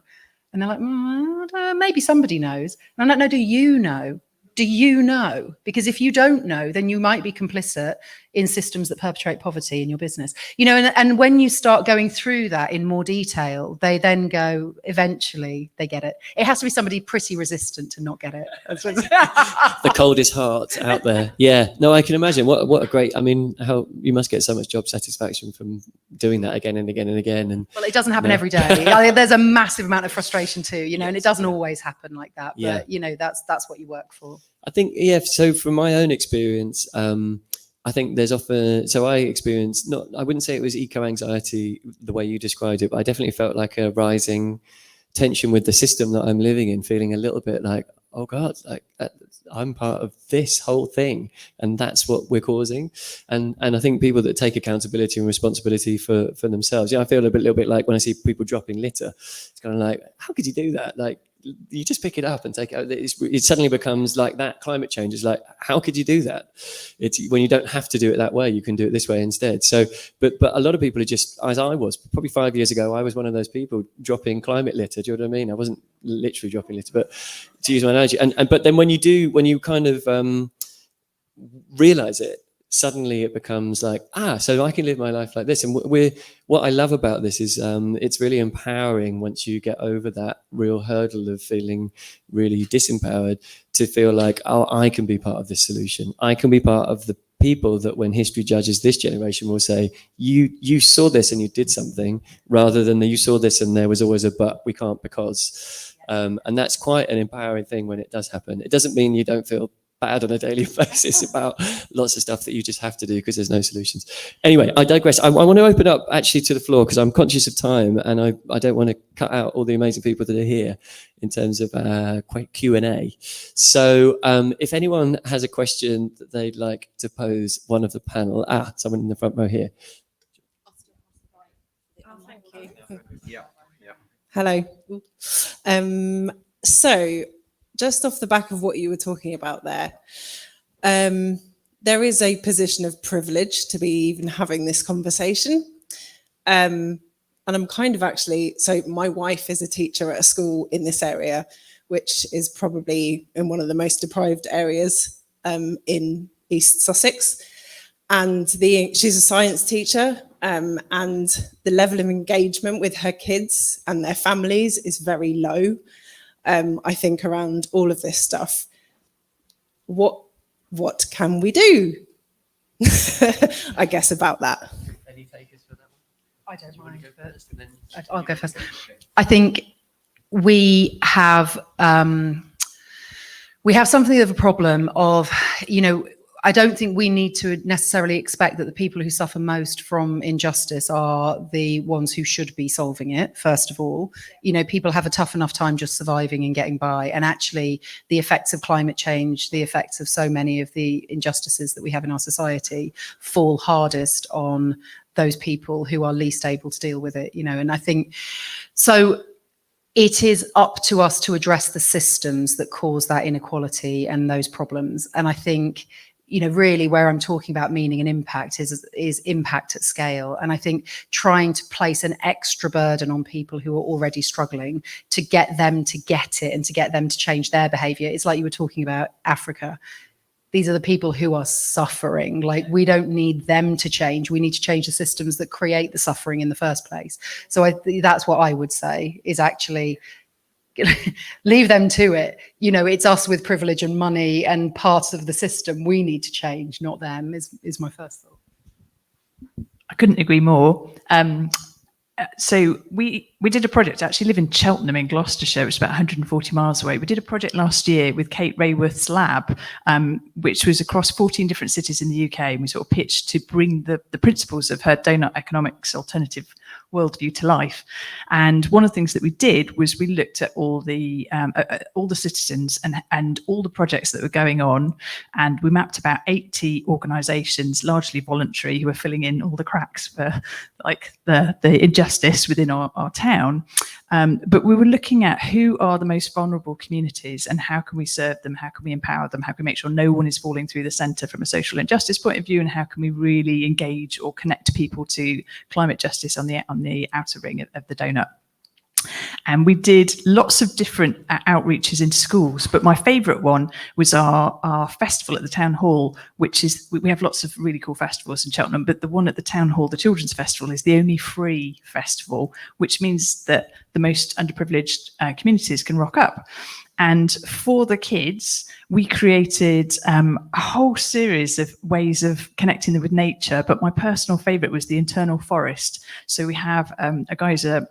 And they're like, maybe somebody knows. And I'm like, no, do you know? Do you know? Because if you don't know, then you might be complicit in systems that perpetuate poverty in your business. And when you start going through that in more detail, they then go, eventually they get it. It has to be somebody pretty resistant to not get it. The coldest heart out there. Yeah, no, I can imagine. What a great, how you must get so much job satisfaction from doing that again and again and again. And well, it doesn't happen every day. There's a massive amount of frustration too, and it doesn't always happen like that. But, that's what you work for. I think, so from my own experience, I think there's often, I experienced, I wouldn't say it was eco-anxiety the way you described it, but I definitely felt like a rising tension with the system that I'm living in, feeling a little bit like, oh God, like I'm part of this whole thing, and that's what we're causing. And I think people that take accountability and responsibility for themselves, I feel a little bit like when I see people dropping litter, it's kind of like, how could you do that? Like, you just pick it up and take it out. It suddenly becomes like that. Climate change is like, how could you do that? It's when you don't have to do it that way, you can do it this way instead. So, but a lot of people are just, as I was probably 5 years ago, I was one of those people dropping climate litter. Do you know what I mean? I wasn't literally dropping litter, but to use my analogy. But then when you kind of realize it, suddenly it becomes like, so I can live my life like this. And what I love about this is it's really empowering once you get over that real hurdle of feeling really disempowered, to feel like, I can be part of this solution. I can be part of the people that when history judges this generation will say, you saw this and you did something, rather than you saw this and there was always a but, we can't because. And that's quite an empowering thing when it does happen. It doesn't mean you don't feel bad on a daily basis about lots of stuff that you just have to do because there's no solutions. Anyway, I digress. I want to open up actually to the floor because I'm conscious of time, and I don't want to cut out all the amazing people that are here in terms of Q&A. So if anyone has a question that they'd like to pose one of the panel, someone in the front row here. Oh, thank you. Yeah. Hello. So just off the back of what you were talking about there, there is a position of privilege to be even having this conversation. And I'm kind of actually, so my wife is a teacher at a school in this area. which is probably in one of the most deprived areas in East Sussex. And she's a science teacher, and the level of engagement with her kids and their families is very low, I think, around all of this stuff. What can we do, I guess, about that? Any takers for that one? I don't mind. I'll go first. I think we have something of a problem of, I don't think we need to necessarily expect that the people who suffer most from injustice are the ones who should be solving it, first of all. People have a tough enough time just surviving and getting by. And actually, the effects of climate change, the effects of so many of the injustices that we have in our society fall hardest on those people who are least able to deal with it, and I think so. It is up to us to address the systems that cause that inequality and those problems. And I think, really where I'm talking about meaning and impact is impact at scale. And I think trying to place an extra burden on people who are already struggling to get them to get it and to get them to change their behavior. It's like you were talking about Africa. These are the people who are suffering. Like, we don't need them to change. We need to change the systems that create the suffering in the first place. So that's what I would say, is actually leave them to it. It's us with privilege and money and parts of the system we need to change, not them, is my first thought. I couldn't agree more. So we did a project. I actually live in Cheltenham in Gloucestershire, which is about 140 miles away. We did a project last year with Kate Rayworth's lab, which was across 14 different cities in the UK. And we sort of pitched to bring the principles of her donut economics alternative worldview to life. And one of the things that we did was we looked at all the citizens and all the projects that were going on, and we mapped about 80 organisations, largely voluntary, who were filling in all the cracks for like the injustice within our town. But we were looking at who are the most vulnerable communities and how can we serve them, how can we empower them, how can we make sure no one is falling through the centre from a social injustice point of view, and how can we really engage or connect people to climate justice on the outer ring of the donut. And we did lots of different outreaches into schools, but my favourite one was our festival at the town hall, which is, we have lots of really cool festivals in Cheltenham, but the one at the town hall, the Children's Festival, is the only free festival, which means that the most underprivileged communities can rock up. And for the kids, we created a whole series of ways of connecting them with nature. But my personal favourite was the internal forest. So we have a guy who's a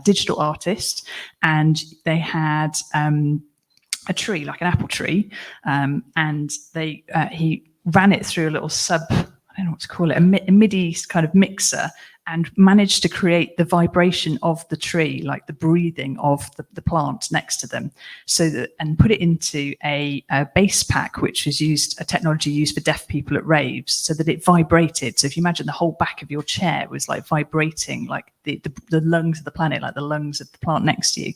digital artist, and they had a tree, like an apple tree, and he ran it through a little I don't know what to call it, a MIDI kind of mixer, and managed to create the vibration of the tree, like the breathing of the plant next to them, and put it into a bass pack, which was a technology used for deaf people at raves, so that it vibrated. So if you imagine the whole back of your chair was like vibrating, like the lungs of the planet, like the lungs of the plant next to you.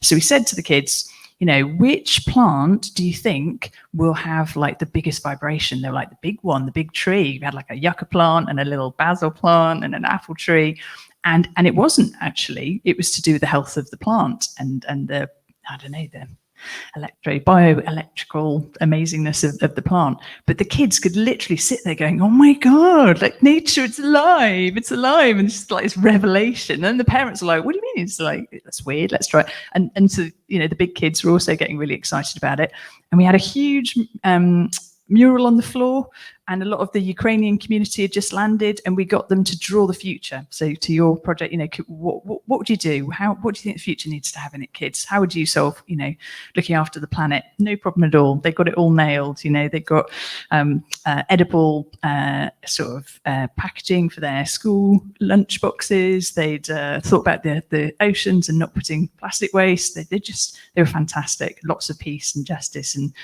So we said to the kids, which plant do you think will have like the biggest vibration? They're like, the big one, the big tree. We had like a yucca plant and a little basil plant and an apple tree. And it wasn't actually, it was to do with the health of the plant and the, I don't know, the bioelectrical amazingness of the plant. But the kids could literally sit there going, oh my God, like nature, it's alive. And it's like this revelation. And the parents are like, what do you mean? It's like, that's weird, let's try it. And so, the big kids were also getting really excited about it. And we had a huge mural on the floor, and a lot of the Ukrainian community had just landed, and we got them to draw the future. So to your project, what would you do? What do you think the future needs to have in it, kids? How would you solve, looking after the planet? No problem at all. They got it all nailed. They got edible packaging for their school lunch boxes. They'd thought about the oceans and not putting plastic waste. They were fantastic. Lots of peace and justice and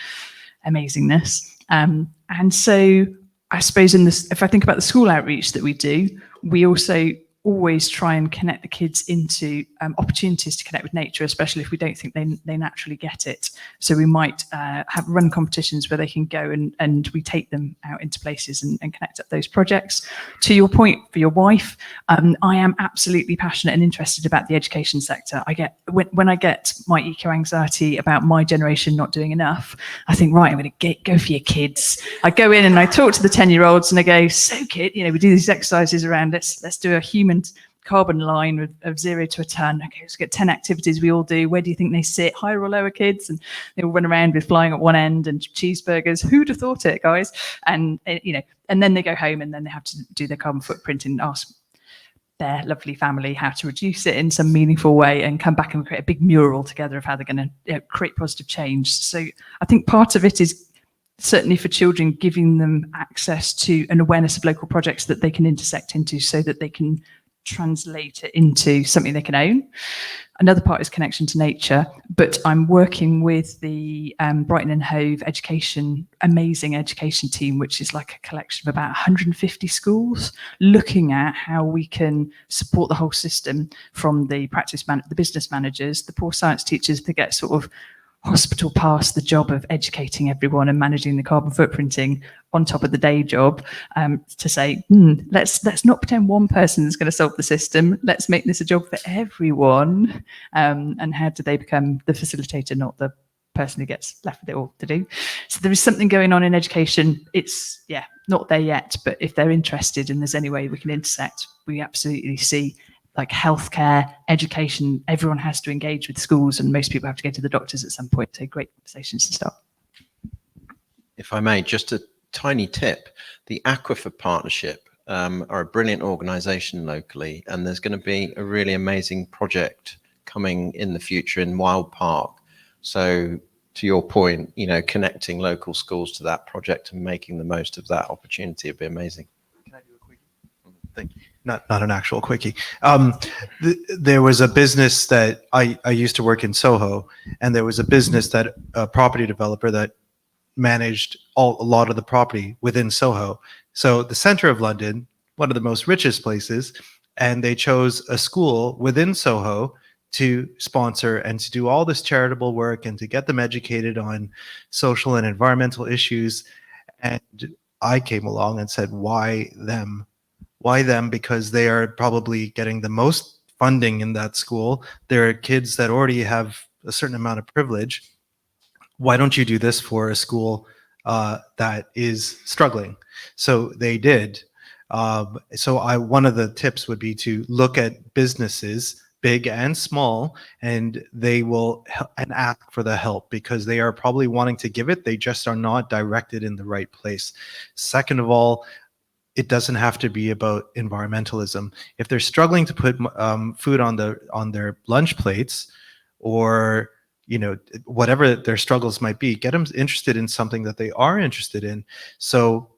amazingness. And so I suppose if I think about the school outreach that we do, we also always try and connect the kids into opportunities to connect with nature, especially if we don't think they naturally get it. So we might have run competitions where they can go and we take them out into places and connect up those projects. To your point for your wife, I am absolutely passionate and interested about the education sector. I get when I get my eco-anxiety about my generation not doing enough, I think, right, I'm going to go for your kids. I go in and I talk to the 10-year-olds and I go, so kid, we do these exercises around, let's do a human carbon line of 0 to a ton. Okay, let's get 10 activities we all do. Where do you think they sit? Higher or lower, kids? And they all run around with flying at one end and cheeseburgers. Who'd have thought it, guys? And and then they go home and then they have to do their carbon footprint and ask their lovely family how to reduce it in some meaningful way and come back and create a big mural together of how they're going to create positive change. So I think part of it is certainly for children, giving them access to an awareness of local projects that they can intersect into so that they can translate it into something they can own. Another part is connection to nature, but I'm working with the Brighton and Hove amazing education team, which is like a collection of about 150 schools, looking at how we can support the whole system, from the the business managers, the poor science teachers that get sort of hospital past the job of educating everyone and managing the carbon footprinting on top of the day job, to say, let's not pretend one person is going to solve the system. Let's make this a job for everyone. And how do they become the facilitator, not the person who gets left with it all to do? So there is something going on in education. It's, not there yet, but if they're interested and there's any way we can intersect, we absolutely see, like healthcare, education, everyone has to engage with schools, and most people have to go to the doctors at some point. So great conversations to start. If I may, just a tiny tip. The Aquifer Partnership are a brilliant organisation locally, and there's going to be a really amazing project coming in the future in Wild Park. So to your point, connecting local schools to that project and making the most of that opportunity would be amazing. Can I do a quickie? Thank you. Not an actual quickie. There was a business that I used to work in Soho, and there was a business that a property developer that managed a lot of the property within Soho. So the center of London, one of the most richest places, and they chose a school within Soho to sponsor and to do all this charitable work and to get them educated on social and environmental issues. And I came along and said, why them? Why them? Because they are probably getting the most funding in that school. There are kids that already have a certain amount of privilege. Why don't you do this for a school that is struggling? So they did. One of the tips would be to look at businesses, big and small, and they will and ask for the help, because they are probably wanting to give it. They just are not directed in the right place. Second of all, it doesn't have to be about environmentalism. If they're struggling to put food on their lunch plates, or whatever their struggles might be, get them interested in something that they are interested in. So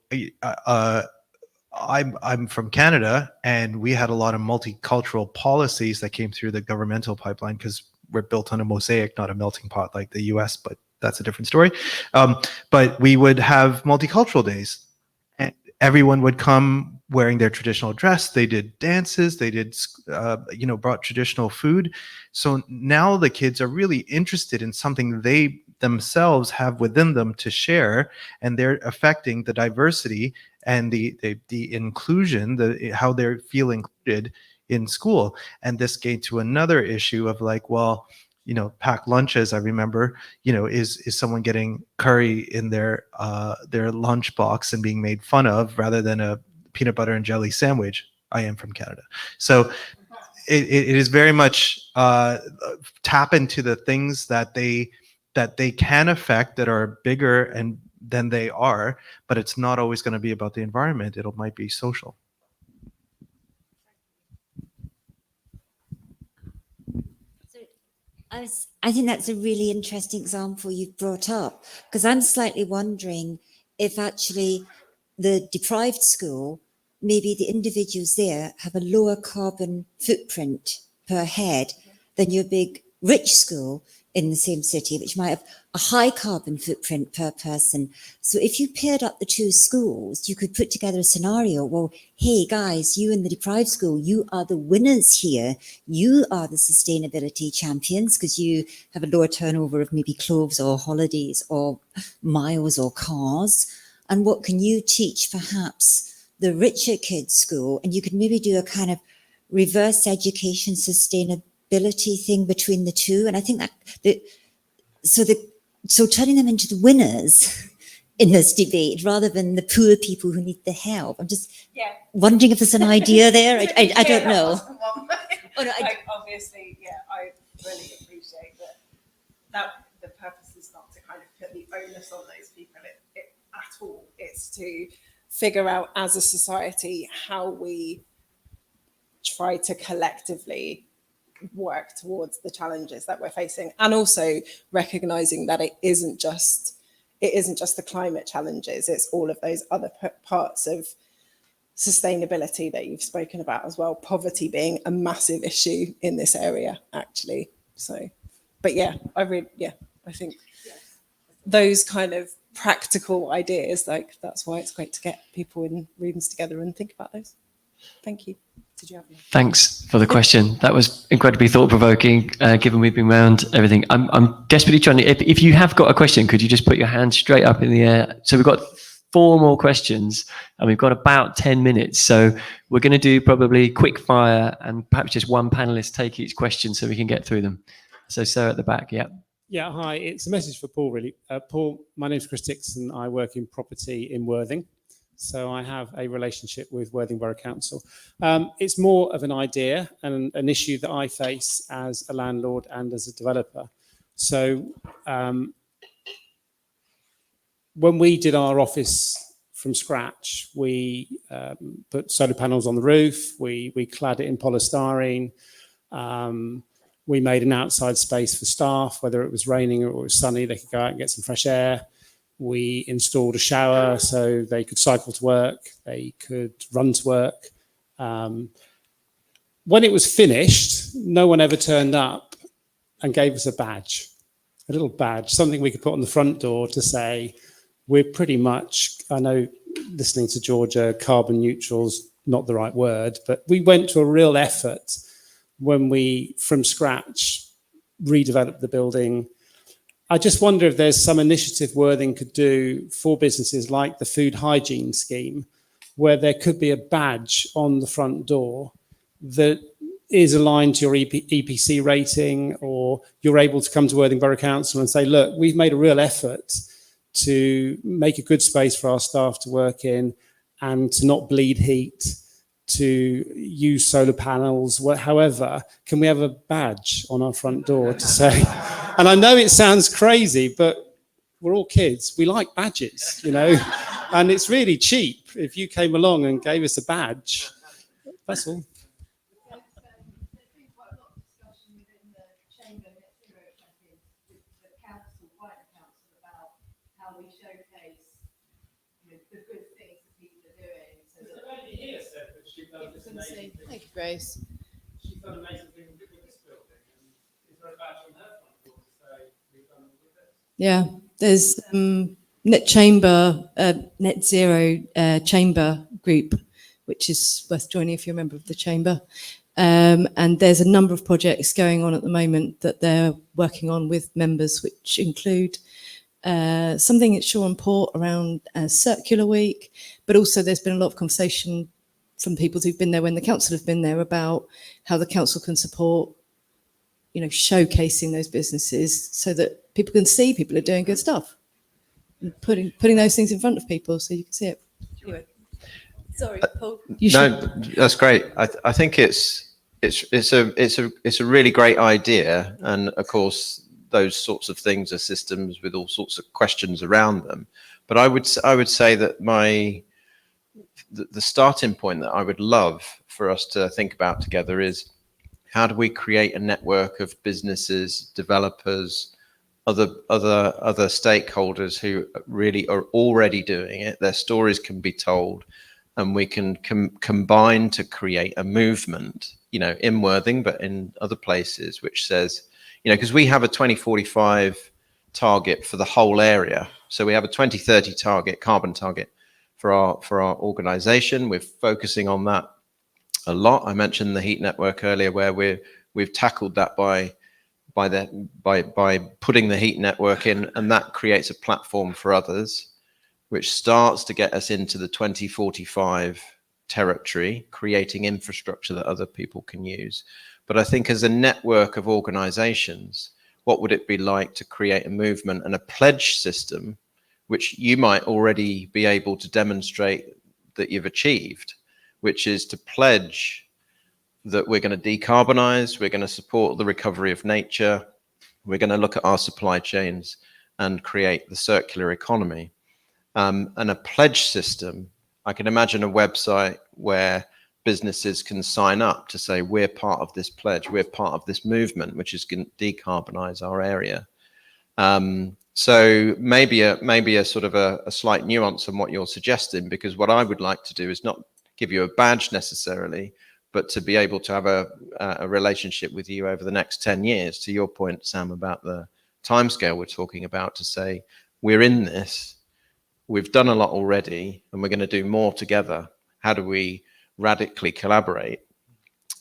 I'm from Canada, and we had a lot of multicultural policies that came through the governmental pipeline, because we're built on a mosaic, not a melting pot like the US, but that's a different story. But we would have multicultural days. Everyone would come wearing their traditional dress. They did dances. They did, brought traditional food. So now the kids are really interested in something they themselves have within them to share, and they're affecting the diversity and the inclusion, how they feel included in school. And this gave to another issue of like, well, packed lunches. I remember, is someone getting curry in their lunch box and being made fun of, rather than a peanut butter and jelly sandwich? I am from Canada. So it is very much tap into the things that they can affect, that are bigger and than they are, but it's not always going to be about the environment. It might be social. I think that's a really interesting example you've brought up, because I'm slightly wondering if actually the deprived school, maybe the individuals there have a lower carbon footprint per head than your big rich school, in the same city, which might have a high carbon footprint per person. So if you paired up the two schools, you could put together a scenario. Well, hey guys, you in the deprived school, you are the winners here. You are the sustainability champions because you have a lower turnover of maybe clothes or holidays or miles or cars. And what can you teach perhaps the richer kids' school? And you could maybe do a kind of reverse education sustainability thing between the two. And I think so turning them into the winners in this debate rather than the poor people who need the help. I'm just wondering if there's an idea there. I don't know. Obviously, I really appreciate that the purpose is not to kind of put the onus on those people at all. It's to figure out as a society how we try to collectively work towards the challenges that we're facing, and also recognizing that it isn't just the climate challenges, it's all of those other parts of sustainability that you've spoken about as well, poverty being a massive issue in this area actually. So but I think those kind of practical ideas, like that's why it's great to get people in rooms together and think about those. Thank you. Did you have any? Thanks for the question. That was incredibly thought-provoking, given we've been around everything. I'm desperately trying to, if you have got a question, could you just put your hand straight up in the air? So we've got 4 more questions and we've got about 10 minutes. So we're going to do probably quick fire and perhaps just one panelist take each question so we can get through them. So Sarah at the back, yeah. Yeah, hi. It's a message for Paul, really. Paul, my name's Chris Dixon. I work in property in Worthing. So I have a relationship with Worthing Borough Council. It's more of an idea and an issue that I face as a landlord and as a developer. So when we did our office from scratch, we put solar panels on the roof, we clad it in polystyrene, we made an outside space for staff, whether it was raining or it was sunny, they could go out and get some fresh air. We installed a shower so they could cycle to work, they could run to work. When it was finished, no one ever turned up and gave us a badge, a little badge, something we could put on the front door to say, we're pretty much, I know listening to Georgia, carbon neutral's not the right word, but we went to a real effort when we, from scratch, redeveloped the building. I just wonder if there's some initiative Worthing could do for businesses like the food hygiene scheme, where there could be a badge on the front door that is aligned to your EPC rating, or you're able to come to Worthing Borough Council and say, look, we've made a real effort to make a good space for our staff to work in and to not bleed heat, to use solar panels, however, can we have a badge on our front door to say, and I know it sounds crazy, but we're all kids, we like badges, you know, and it's really cheap if you came along and gave us a badge, that's all. Thank you, Grace. She's done amazing things with this building, and is there a badge on her front door to say we've done all of this? Yeah, there's net zero chamber group, which is worth joining if you're a member of the chamber. And there's a number of projects going on at the moment that they're working on with members, which include something at Shoreham Port around Circular Week, but also there's been a lot of conversation from people who've been there when the council have been there about how the council can support, you know, showcasing those businesses so that people can see people are doing good stuff and putting those things in front of people so you can see it. Anyway, sorry, Paul. No, that's great. I think it's a really great idea, and of course those sorts of things are systems with all sorts of questions around them. But I would say that the starting point that I would love for us to think about together is, how do we create a network of businesses, developers, other stakeholders who really are already doing it? Their stories can be told, and we can combine to create a movement, you know, in Worthing, but in other places, which says, because we have a 2045 target for the whole area. So we have a 2030 target, carbon target for our organization. We're focusing on that a lot. I mentioned the heat network earlier, where we've tackled that by putting the heat network in, and that creates a platform for others, which starts to get us into the 2045 territory, creating infrastructure that other people can use. But I think as a network of organizations, what would it be like to create a movement and a pledge system, which you might already be able to demonstrate that you've achieved, which is to pledge that we're going to decarbonize, we're going to support the recovery of nature, we're going to look at our supply chains and create the circular economy. And a pledge system, I can imagine a website where businesses can sign up to say, we're part of this pledge, we're part of this movement, which is going to decarbonize our area. So maybe a sort of a slight nuance on what you're suggesting, because what I would like to do is not give you a badge necessarily, but to be able to have a relationship with you over the next 10 years, to your point, Sam, about the timescale we're talking about, to say, we're in this, we've done a lot already, and we're going to do more together. How do we radically collaborate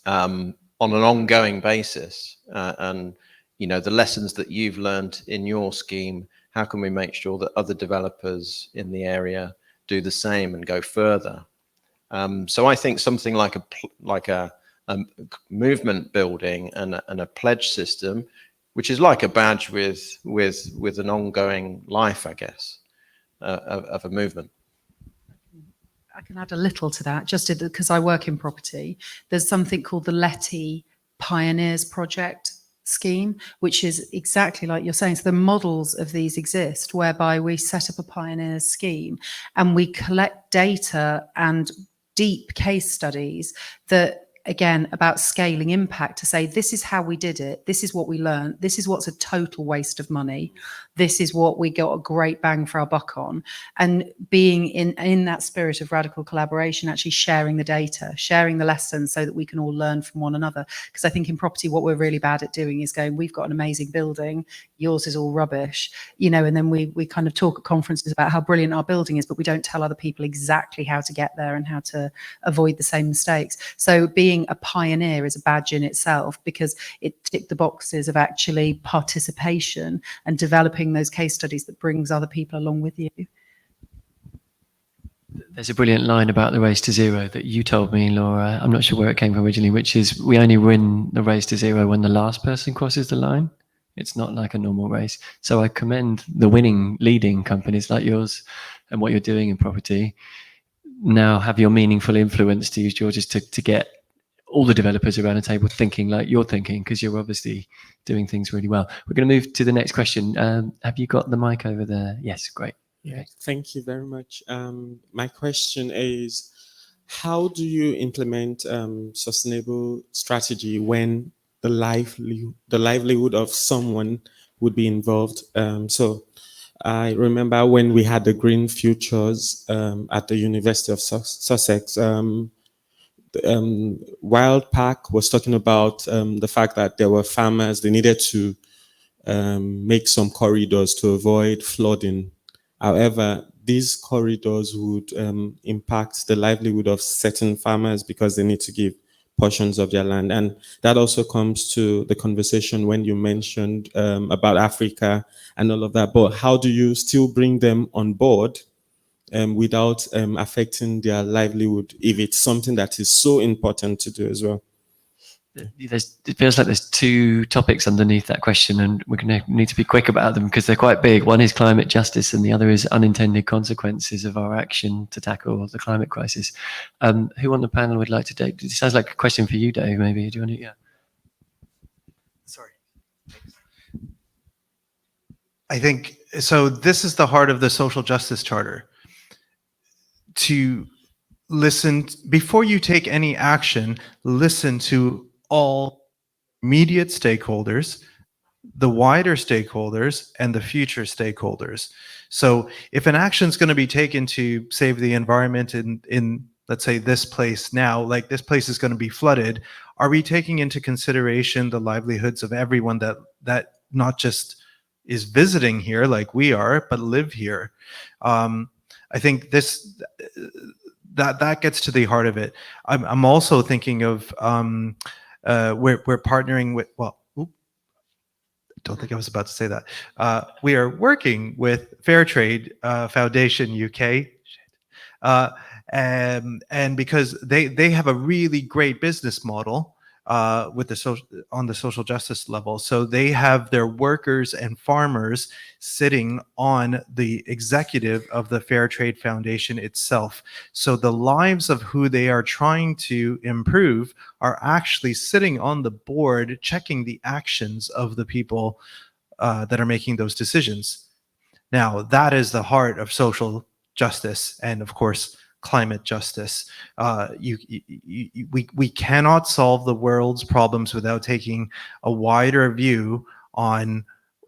on an ongoing basis? And, the lessons that you've learned in your scheme, how can we make sure that other developers in the area do the same and go further? So I think something like a movement building and a pledge system, which is like a badge with an ongoing life, I guess, of a movement. I can add a little to that, just because I work in property. There's something called the Letty Pioneers Project scheme, which is exactly like you're saying. So the models of these exist, whereby we set up a pioneers scheme and we collect data and deep case studies that, again, about scaling impact, to say, this is how we did it, this is what we learned, this is what's a total waste of money, this is what we got a great bang for our buck on. And being in that spirit of radical collaboration, actually sharing the data, sharing the lessons, so that we can all learn from one another. Because I think in property, what we're really bad at doing is going, we've got an amazing building, yours is all rubbish, and then we kind of talk at conferences about how brilliant our building is, but we don't tell other people exactly how to get there and how to avoid the same mistakes. So being a pioneer is a badge in itself, because it ticked the boxes of actually participation and developing those case studies that brings other people along with you. There's a brilliant line about the race to zero that you told me, Laura. I'm not sure where it came from originally, which is, we only win the race to zero when the last person crosses the line. It's not like a normal race. So I commend the leading companies like yours and what you're doing in property. Now have your meaningful influence, to use George's, to get all the developers around the table thinking like you're thinking, because you're obviously doing things really well. We're going to move to the next question. Have you got the mic over there? Yes, great. Yeah, thank you very much. My question is, how do you implement sustainable strategy when the livelihood of someone would be involved? So I remember when we had the Green Futures at the University of Sussex, Wild Park was talking about the fact that there were farmers, they needed to make some corridors to avoid flooding. However, these corridors would impact the livelihood of certain farmers because they need to give portions of their land. And that also comes to the conversation when you mentioned about Africa and all of that. But how do you still bring them on board without affecting their livelihood, if it's something that is so important to do as well? It feels like there's two topics underneath that question, and we're going to need to be quick about them because they're quite big. One is climate justice, and the other is unintended consequences of our action to tackle the climate crisis. Who on the panel would like to take? It sounds like a question for you, Dave. Maybe do you want to? Yeah. Sorry. I think so. This is the heart of the social justice charter. To listen before you take any action, listen to all immediate stakeholders, the wider stakeholders, and the future stakeholders. So if an action is going to be taken to save the environment in let's say this place now, like this place is going to be flooded. Are we taking into consideration the livelihoods of everyone that not just is visiting here like we are, but live here? I think that gets to the heart of it. I'm also thinking of we're partnering with, well, don't think I was about to say that. We are working with Fairtrade Foundation UK, and because they have a really great business model with on the social justice level. So they have their workers and farmers sitting on the executive of the Fairtrade Foundation itself. So the lives of who they are trying to improve are actually sitting on the board, checking the actions of the people that are making those decisions. Now, that is the heart of social justice and, of course, climate justice. We cannot solve the world's problems without taking a wider view on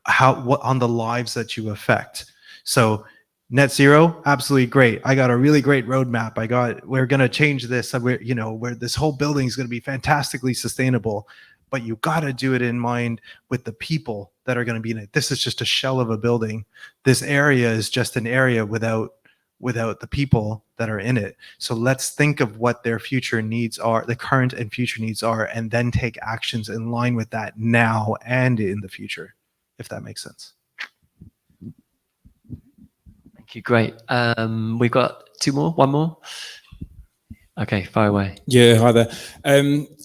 on the lives that you affect. So net zero, absolutely great. I got a really great roadmap. We're going to change this. Where this whole building is going to be fantastically sustainable. But you got to do it in mind with the people that are going to be in it. This is just a shell of a building. This area is just an area without the people that are in it. So let's think of what their future needs are, the current and future needs are, and then take actions in line with that now and in the future, if that makes sense. Thank you. Great. We've got one more. Okay, fire away. Yeah, hi there.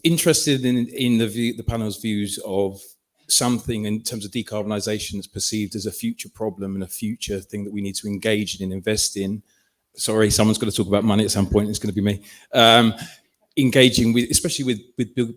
Interested in the panel's views of something in terms of decarbonisation that's perceived as a future problem and a future thing that we need to engage in and invest in. Sorry, someone's got to talk about money at some point. It's going to be me. Engaging with, especially with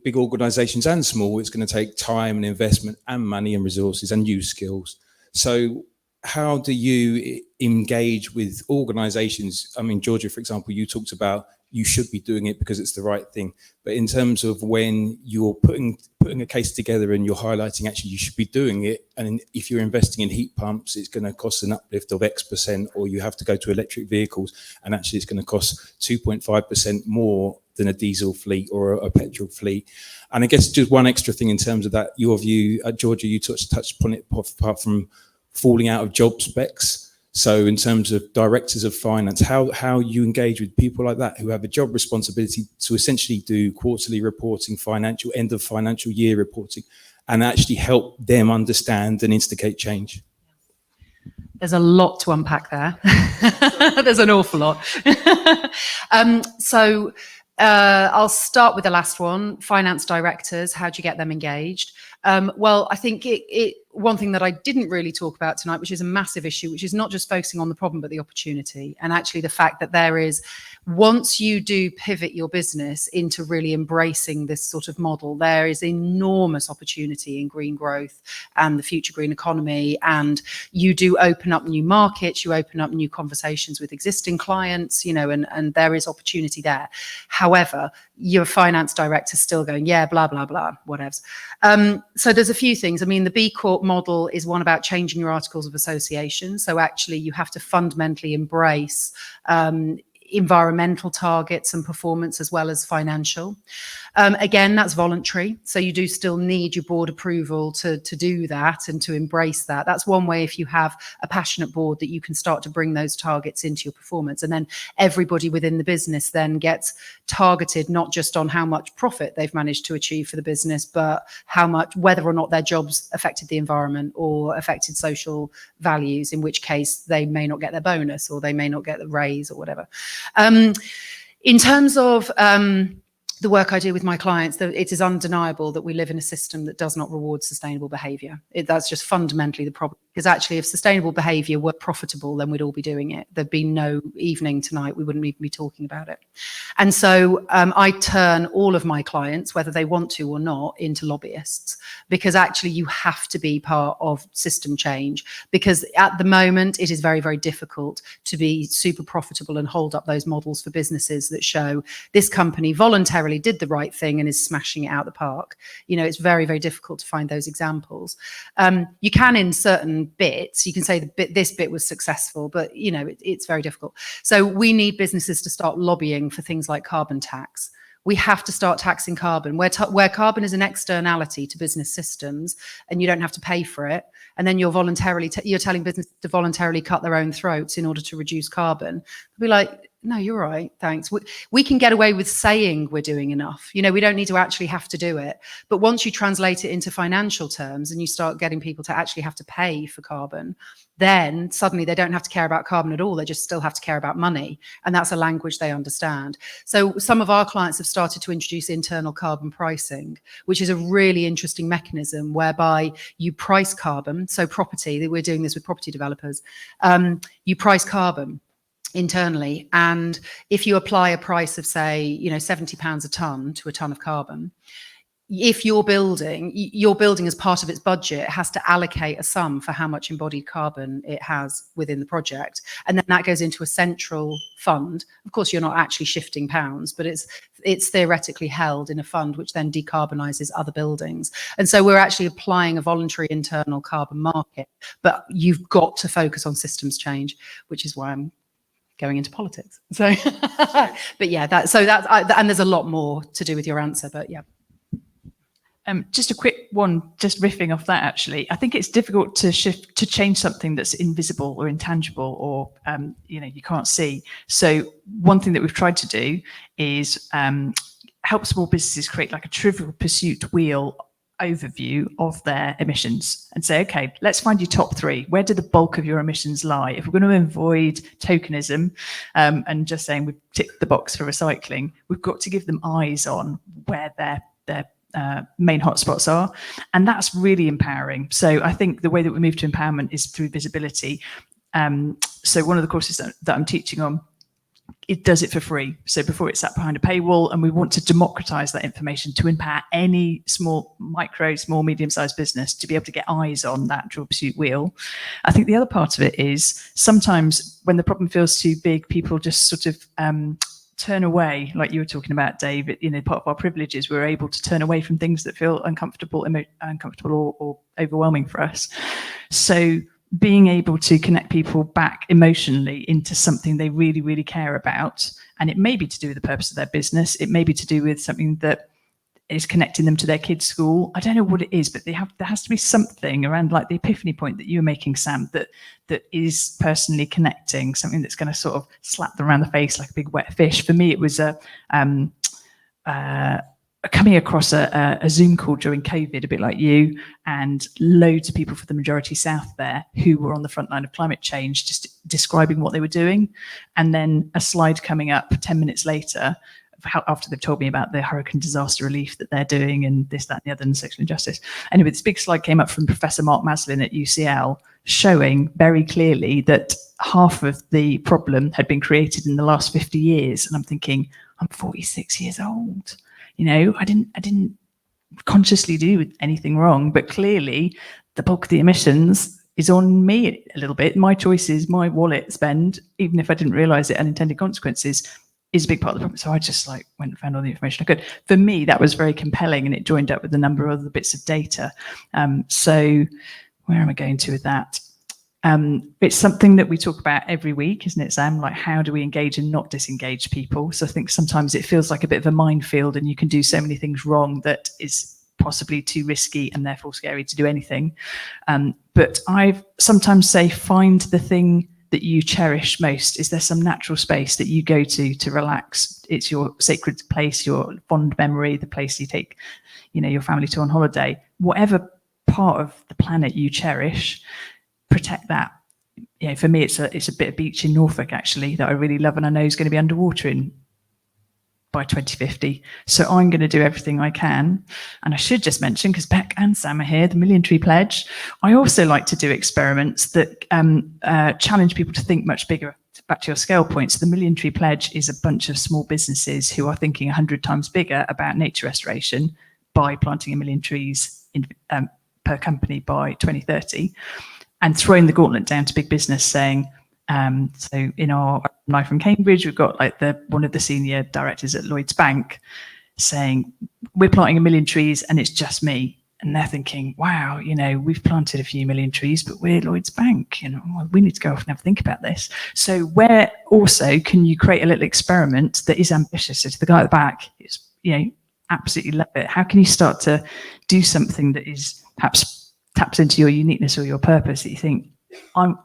big organisations and small, it's going to take time and investment and money and resources and new skills. So how do you engage with organisations? I mean, Georgia, for example, you talked about you should be doing it because it's the right thing. But in terms of when you're putting a case together and you're highlighting actually you should be doing it, and if you're investing in heat pumps, it's going to cost an uplift of X%, or you have to go to electric vehicles, and actually it's going to cost 2.5% more than a diesel fleet or a petrol fleet. And I guess just one extra thing in terms of that, your view, Georgia, you touched upon it, apart from falling out of job specs. So in terms of directors of finance, how you engage with people like that who have a job responsibility to essentially do quarterly reporting, end of financial year reporting, and actually help them understand and instigate change? There's a lot to unpack there. There's an awful lot. I'll start with the last one, finance directors. How do you get them engaged? Well, I think one thing that I didn't really talk about tonight, which is a massive issue, which is not just focusing on the problem, but the opportunity. And actually the fact that there is, once you do pivot your business into really embracing this sort of model, there is enormous opportunity in green growth and the future green economy. And you do open up new markets, you open up new conversations with existing clients, and there is opportunity there. However, your finance director still going, yeah, blah, blah, blah, whatevs. So there's a few things. I mean, the B Corp model is one about changing your articles of association. So actually you have to fundamentally embrace environmental targets and performance as well as financial. Again, that's voluntary. So you do still need your board approval to do that and to embrace that. That's one way, if you have a passionate board, that you can start to bring those targets into your performance. And then everybody within the business then gets targeted, not just on how much profit they've managed to achieve for the business, but whether or not their jobs affected the environment or affected social values, in which case they may not get their bonus or they may not get the raise or whatever. In terms of the work I do with my clients, it is undeniable that we live in a system that does not reward sustainable behaviour. That's just fundamentally the problem. Because actually, if sustainable behaviour were profitable, then we'd all be doing it. There'd be no evening tonight. We wouldn't even be talking about it. And so I turn all of my clients, whether they want to or not, into lobbyists, because actually you have to be part of system change. Because at the moment, it is very, very difficult to be super profitable and hold up those models for businesses that show this company voluntarily did the right thing and is smashing it out the park. It's very, very difficult to find those examples. You can, in certain in bits. You can say this bit was successful, but it's very difficult. So we need businesses to start lobbying for things like carbon tax. We have to start taxing carbon where carbon is an externality to business systems, and you don't have to pay for it. And then you're telling business to voluntarily cut their own throats in order to reduce carbon. They'll be like, no, you're right, thanks. We can get away with saying we're doing enough. We don't need to actually have to do it. But once you translate it into financial terms and you start getting people to actually have to pay for carbon, then suddenly they don't have to care about carbon at all. They just still have to care about money. And that's a language they understand. So some of our clients have started to introduce internal carbon pricing, which is a really interesting mechanism whereby you price carbon. So property, we're doing this with property developers. You price carbon internally, and if you apply a price of, say, £70 a tonne to a tonne of carbon, if your building as part of its budget has to allocate a sum for how much embodied carbon it has within the project, and then that goes into a central fund. Of course, you're not actually shifting pounds, but it's theoretically held in a fund which then decarbonizes other buildings. And so we're actually applying a voluntary internal carbon market, but you've got to focus on systems change, which is why I'm going into politics. So, but yeah, and there's a lot more to do with your answer, but yeah. Just a quick one, just riffing off that, actually. I think it's difficult to change something that's invisible or intangible or, you can't see. So one thing that we've tried to do is help small businesses create like a Trivial Pursuit wheel overview of their emissions and say, okay, let's find your top 3. Where do the bulk of your emissions lie? If we're going to avoid tokenism and just saying we've ticked the box for recycling, we've got to give them eyes on where their main hotspots are, and that's really empowering. So I think the way that we move to empowerment is through visibility. So one of the courses that I'm teaching on, it does it for free. So before it's sat behind a paywall, and we want to democratize that information to empower any small, medium-sized business to be able to get eyes on that Trivial Pursuit wheel. I think the other part of it is sometimes when the problem feels too big, people just sort of turn away, like you were talking about, Dave. Part of our privilege is we're able to turn away from things that feel uncomfortable or overwhelming for us. So being able to connect people back emotionally into something they really, really care about, and it may be to do with the purpose of their business, it may be to do with something that is connecting them to their kids' school. I don't know what it is, but there has to be something around like the epiphany point that you were making, Sam, that is personally connecting, something that's going to sort of slap them around the face like a big wet fish. For me, it was coming across a Zoom call during COVID, a bit like you, and loads of people for the majority South there who were on the front line of climate change, just describing what they were doing. And then a slide coming up 10 minutes later, after they've told me about the hurricane disaster relief that they're doing and this, that, and the other, and sexual injustice. Anyway, this big slide came up from Professor Mark Maslin at UCL, showing very clearly that half of the problem had been created in the last 50 years. And I'm thinking, I'm 46 years old. I didn't consciously do anything wrong, but clearly the bulk of the emissions is on me a little bit. My choices, my wallet spend, even if I didn't realize it, unintended consequences, is a big part of the problem. So I just went and found all the information I could. For me, that was very compelling, and it joined up with a number of other bits of data. So where am I going to with that? It's something that we talk about every week, isn't it, Sam? Like, how do we engage and not disengage people? So I think sometimes it feels like a bit of a minefield, and you can do so many things wrong that is possibly too risky and therefore scary to do anything. But I sometimes say, find the thing that you cherish most. Is there some natural space that you go to relax? It's your sacred place, your fond memory, the place you take, your family to on holiday. Whatever part of the planet you cherish, protect that. For me, it's a bit of beach in Norfolk actually that I really love, and I know is going to be underwater by 2050. So I'm going to do everything I can. And I should just mention, because Beck and Sam are here, the Million Tree Pledge. I also like to do experiments that challenge people to think much bigger. Back to your scale points, the Million Tree Pledge is a bunch of small businesses who are thinking 100 times bigger about nature restoration by planting 1 million trees per company by 2030, and throwing the gauntlet down to big business, saying, so in our life from Cambridge, we've got one of the senior directors at Lloyds Bank saying, we're planting 1 million trees and it's just me. And they're thinking, wow, we've planted a few million trees, but we're Lloyd's Bank. We need to go off and have a think about this. So where also can you create a little experiment that is ambitious? So to the guy at the back, it's, absolutely love it. How can you start to do something that is perhaps taps into your uniqueness or your purpose that you think,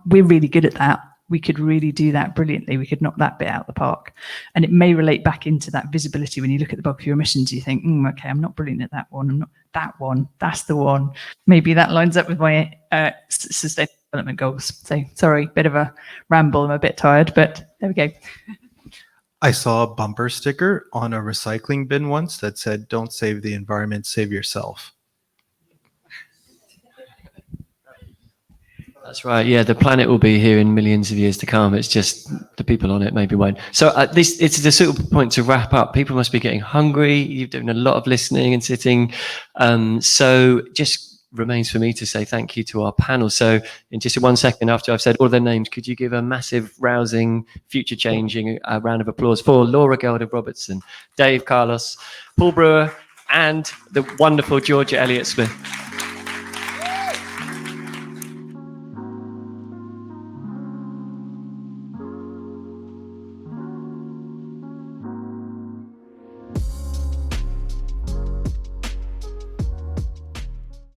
we're really good at that. We could really do that brilliantly. We could knock that bit out of the park. And it may relate back into that visibility. When you look at the bulk of your emissions, you think, okay, I'm not brilliant at that one. I'm not that one. That's the one. Maybe that lines up with my sustainable development goals. So sorry, bit of a ramble. I'm a bit tired, but there we go. I saw a bumper sticker on a recycling bin once that said, "Don't save the environment, save yourself." That's right. Yeah, the planet will be here in millions of years to come. It's just the people on it maybe won't. So it's the suitable point to wrap up. People must be getting hungry. You've done a lot of listening and sitting. So just remains for me to say thank you to our panel. So in just 1 second after I've said all their names, could you give a massive, rousing, future-changing round of applause for Laura Gelder-Robertson, Dave Carlos, Paul Brewer, and the wonderful Georgia Elliott-Smith.